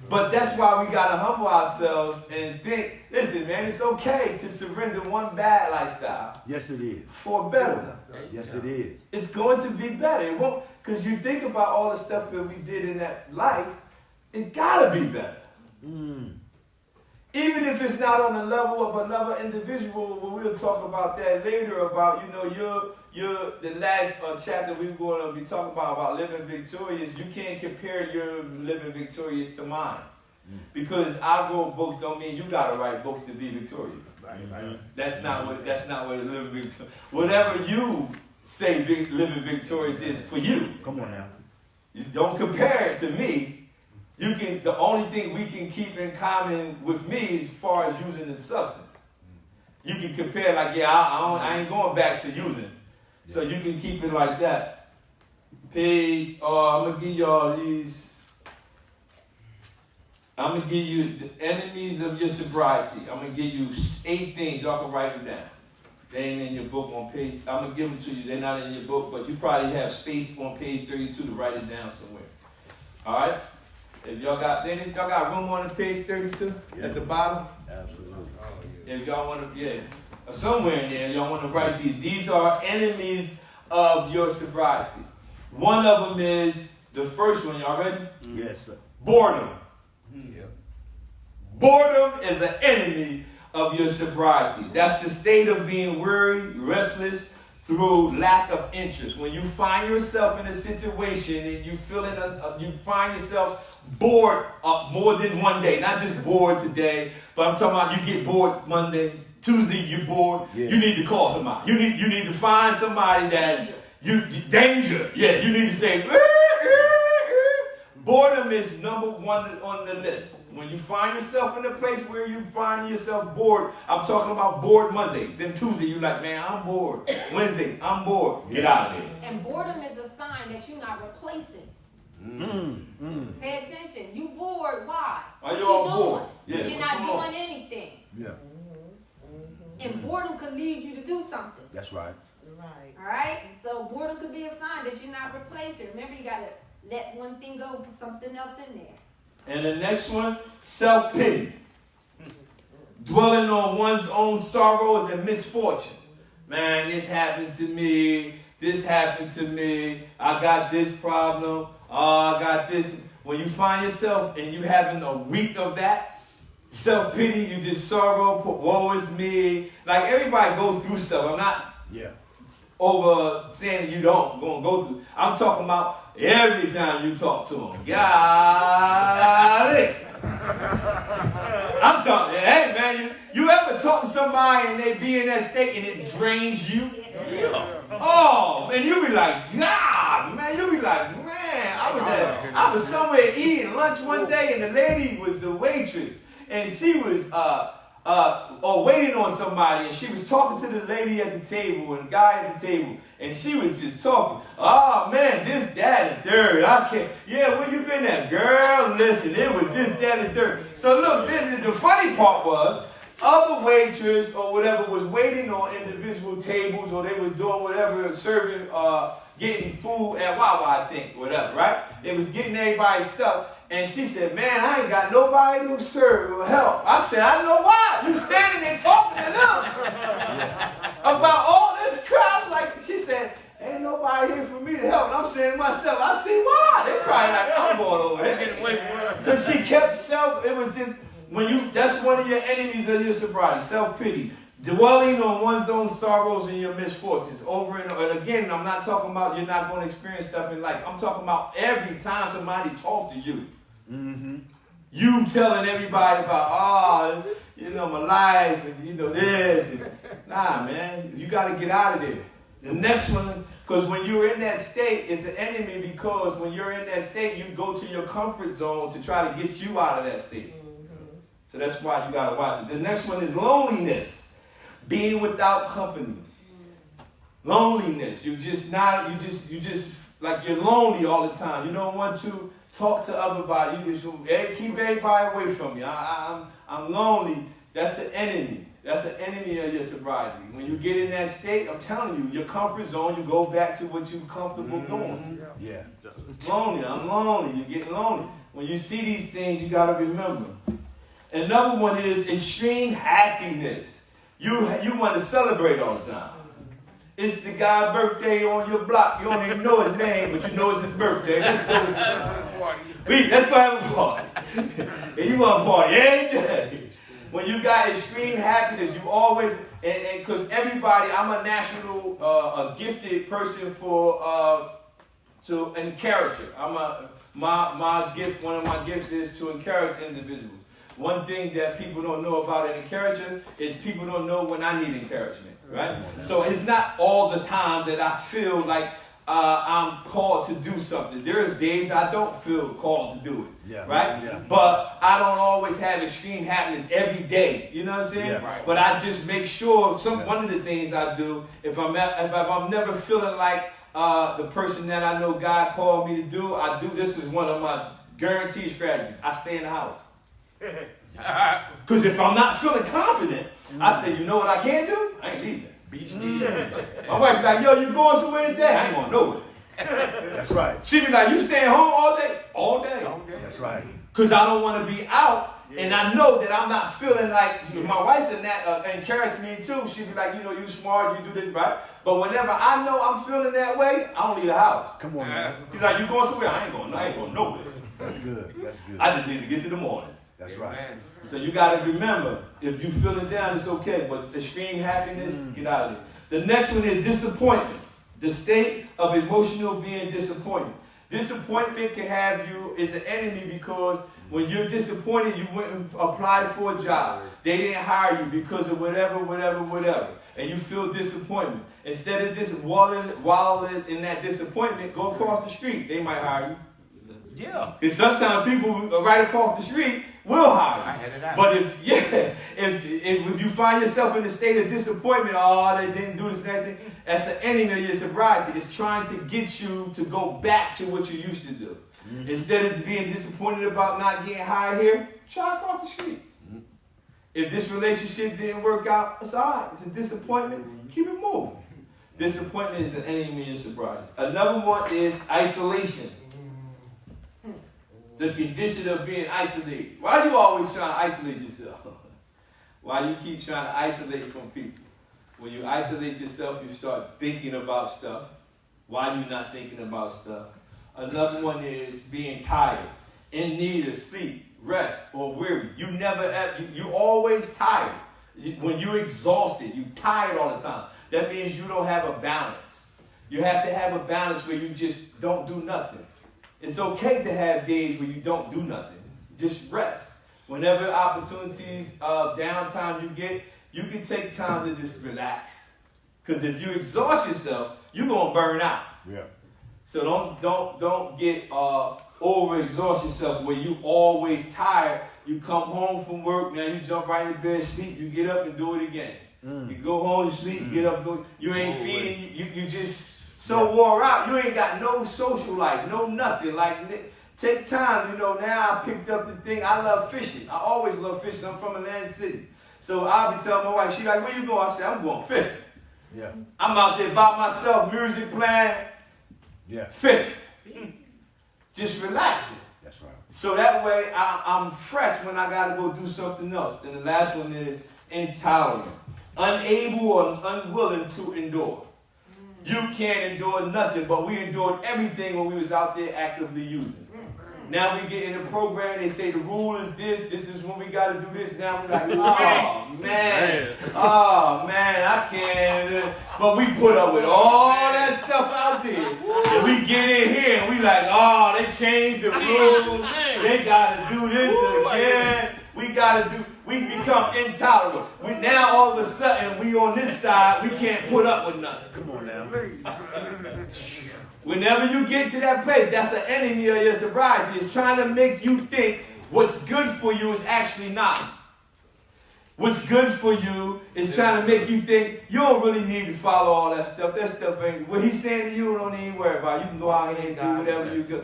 But that's why we got to humble ourselves and think, listen, man, it's okay to surrender one bad lifestyle. Yes, it is. For a better one. Yes, it is. It's going to be better. It won't, because you think about all the stuff that we did in that life, it got to be better. Even if it's not on the level of another individual, we'll talk about that later about, you're the last chapter we're going to be talking about living victorious. You can't compare your living victorious to mine. Because I wrote books don't mean you got to write books to be victorious. Right. That's not what living victorious. Whatever you say living victorious is for you. Come on now. You don't compare it to me. The only thing we can keep in common with me as far as using the substance. You can compare like, I ain't going back to using it. So you can keep it like that. Page, I'm going to give y'all these. I'm going to give you the enemies of your sobriety. I'm going to give you 8 things. Y'all can write them down. They ain't in your book on page. I'm going to give them to you. They're not in your book, but you probably have space on page 32 to write it down somewhere. All right? If y'all got room on the page 32 at the bottom? Absolutely. If y'all want to, somewhere in there, y'all want to write these. These are enemies of your sobriety. One of them is the first one. Y'all ready? Yes, sir. Boredom. Boredom is an enemy of your sobriety. That's the state of being weary, restless, through lack of interest. When you find yourself in a situation and you find yourself bored more than one day, not just bored today, but I'm talking about you get bored Monday, Tuesday you're bored. Yeah. You need to call somebody. You need to find somebody that danger. Yeah, you need to say. Boredom is number one on the list. When you find yourself in a place where you find yourself bored, I'm talking about bored Monday. Then Tuesday, you're like, man, I'm bored. Wednesday, I'm bored. Get out of there. And boredom is a sign that you're not replacing. Pay attention. You bored, why? Are you all bored? Yeah. You're not doing anything. Yeah. And boredom could lead you to do something. That's right. Right. All right? So boredom could be a sign that you're not replacing. Remember, you got to let one thing go, put something else in there. And the next one, self-pity. Dwelling on one's own sorrows and misfortune. Man, this happened to me. This happened to me. I got this problem. I got this. When you find yourself and you having a week of that, self-pity, you just sorrow, put woe is me. Like everybody goes through stuff. I'm not over saying you don't go through. I'm talking about every time you talk to them. Got it. I'm talking, hey man, you ever talk to somebody and they be in that state and it drains you? Yeah. Oh, man, you be like, God, man, you be like, man, I was somewhere eating lunch one day and the lady was the waitress and she was waiting on somebody, and she was talking to the lady at the table and the guy at the table, and she was just talking. Oh man, this, that, and third. I can't. Yeah, where you been at, girl? Listen, it was just that and third. So look, then the funny part was, other waitress or whatever was waiting on individual tables, or they was doing whatever, serving, getting food at Wawa, I think, whatever, right? They was getting everybody's stuff. And she said, man, I ain't got nobody to serve or help. I said, I know why. You standing there talking to them about all this crap. Like, she said, ain't nobody here for me to help. And I'm saying to myself, I see why. They probably like, I'm going over there. Getting away from her. Because she kept it was just, that's one of your enemies of your sobriety, self-pity. Dwelling on one's own sorrows and your misfortunes over and again, I'm not talking about you're not going to experience stuff in life. I'm talking about every time somebody talks to you. Mm-hmm. You telling everybody about, my life and, this. And, nah, man, you got to get out of there. The next one, because when you're in that state, it's an enemy because when you're in that state, you go to your comfort zone to try to get you out of that state. Mm-hmm. So that's why you got to watch it. The next one is loneliness. Being without company. Loneliness. You just like you're lonely all the time. You don't want to talk to everybody. You just keep everybody away from you. I'm lonely. That's an enemy. That's an enemy of your sobriety. When you get in that state, I'm telling you, your comfort zone, you go back to what you're comfortable doing. Yeah. Lonely. I'm lonely. You're getting lonely. When you see these things, you got to remember. Another one is extreme happiness. You want to celebrate all the time. It's the guy's birthday on your block. You don't even know his name, but you know it's his birthday. Let's go have a party. And you want a party every day. When you got extreme happiness, you always, and because everybody, I'm a national, a gifted person to encourage it. My gift, one of my gifts is to encourage individuals. One thing that people don't know about an encourager is people don't know when I need encouragement, right? So it's not all the time that I feel like I'm called to do something. There's days I don't feel called to do it, right? Yeah. But I don't always have extreme happiness every day. You know what I'm saying? Yeah, right. But I just make sure one of the things I do, if I'm never feeling like the person that I know God called me to do, I do. This is one of my guaranteed strategies. I stay in the house. Because if I'm not feeling confident, I say, you know what I can do? I ain't leaving. Be still. My wife be like, yo, you going somewhere today? I ain't going nowhere. That's right. She be like, you staying home all day? All day. That's right. Because I don't want to be out, and I know that I'm not feeling like, my wife's in that, encouraged me too. She be like, you smart, you do this, right? But whenever I know I'm feeling that way, I don't leave the house. Come on, man. She's like, you going somewhere? I ain't going nowhere. That's good. That's good. I just need to get to the morning. That's right. So you got to remember, if you feeling down, it's okay. But extreme happiness, get out of it. The next one is disappointment. The state of emotional being disappointed. Disappointment can have you as an enemy because when you're disappointed, you went and applied for a job. They didn't hire you because of whatever. And you feel disappointment. Instead of just wallowing in that disappointment, go across the street. They might hire you. Yeah. Because sometimes people right across the street will hire you. I had it out. But if you find yourself in a state of disappointment, they didn't do this and that thing, that's the ending of your sobriety. It's trying to get you to go back to what you used to do. Mm-hmm. Instead of being disappointed about not getting hired here, try across the street. Mm-hmm. If this relationship didn't work out, it's all right. It's a disappointment. Mm-hmm. Keep it moving. Disappointment is an enemy of your sobriety. Another one is isolation. The condition of being isolated. Why are you always trying to isolate yourself? Why you keep trying to isolate from people? When you isolate yourself, you start thinking about stuff. Why you not thinking about stuff? Another one is being tired, in need of sleep, rest, or weary. You always tired. When you're exhausted, you're tired all the time. That means you don't have a balance. You have to have a balance where you just don't do nothing. It's okay to have days where you don't do nothing. Just rest. Whenever opportunities of downtime you get, you can take time to just relax. Because if you exhaust yourself, you're gonna burn out. Yeah. So don't get overexhaust yourself where you always tired. You come home from work, man, you jump right in bed, sleep, you get up and do it again. You go home, you sleep, get up, do it. You ain't feeding, you just so wore out, you ain't got no social life, no nothing. Like, take time, now I picked up this thing. I love fishing. I always love fishing. I'm from Atlantic City. So I'll be telling my wife, she's like, where you going? I say, I'm going fishing. Yeah. I'm out there by myself, music playing, fishing. Just relaxing. That's right. So that way I'm fresh when I got to go do something else. And the last one is intolerant. Unable or unwilling to endure. You can't endure nothing, but we endured everything when we was out there actively using. Now we get in the program, they say the rule is this is when we gotta do this. Now we're like, oh man, I can't. But we put up with all that stuff out there. And we get in here and we like, oh, they changed the rules. They gotta do this again. We become intolerable. We now all of a sudden we on this side, we can't put up with nothing. Come on now. Whenever you get to that place, that's an enemy of your sobriety. It's trying to make you think what's good for you is actually not. What's good for you is trying to make you think you don't really need to follow all that stuff. That stuff ain't what he's saying to you. Don't even worry about it. You can go out here and do whatever you go.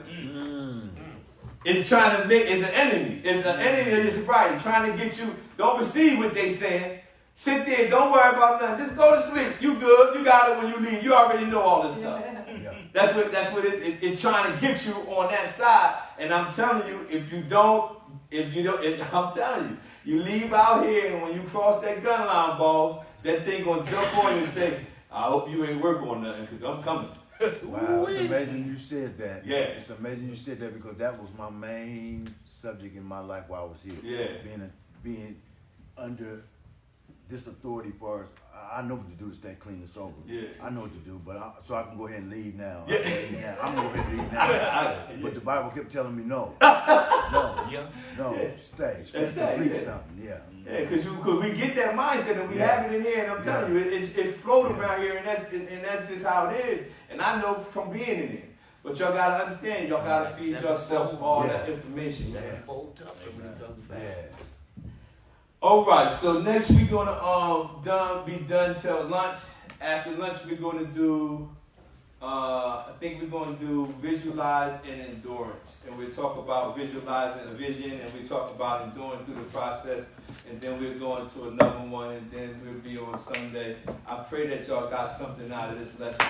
It's trying to make. It's an enemy. It's an enemy of your sobriety. Trying to get you. Don't receive what they saying. Sit there. Don't worry about nothing. Just go to sleep. You good. You got it when you leave. You already know all this stuff. That's what it's trying to get you on that side. And I'm telling you, if you don't, I'm telling you, you leave out here and when you cross that gun line, balls, that thing gonna jump on you and say, I hope you ain't work on nothing because I'm coming. Wow, it's amazing you said that. Yeah. It's amazing you said that because that was my main subject in my life while I was here. Yeah. Being under this authority for us. I know what to do to stay clean and sober. Yeah. I know what to do, but so I can go ahead and leave now. Yeah. I'm going to go ahead and leave now. But the Bible kept telling me no. Stay. Complete something. Yeah. Yeah, because we get that mindset and we have it in here, and I'm telling you, it's floating around here, and that's just how it is. And I know from being in it. But y'all gotta understand, y'all gotta feed yourself all that information. Sevenfold tougher when it comes back. All right, so next we're gonna be done till lunch. After lunch, we're gonna do. I think we're gonna do visualize and endurance, and we'll talk about visualizing a vision, and we talk about enduring through the process, and then we're going to another one, and then we'll be on Sunday. I pray that y'all got something out of this lesson.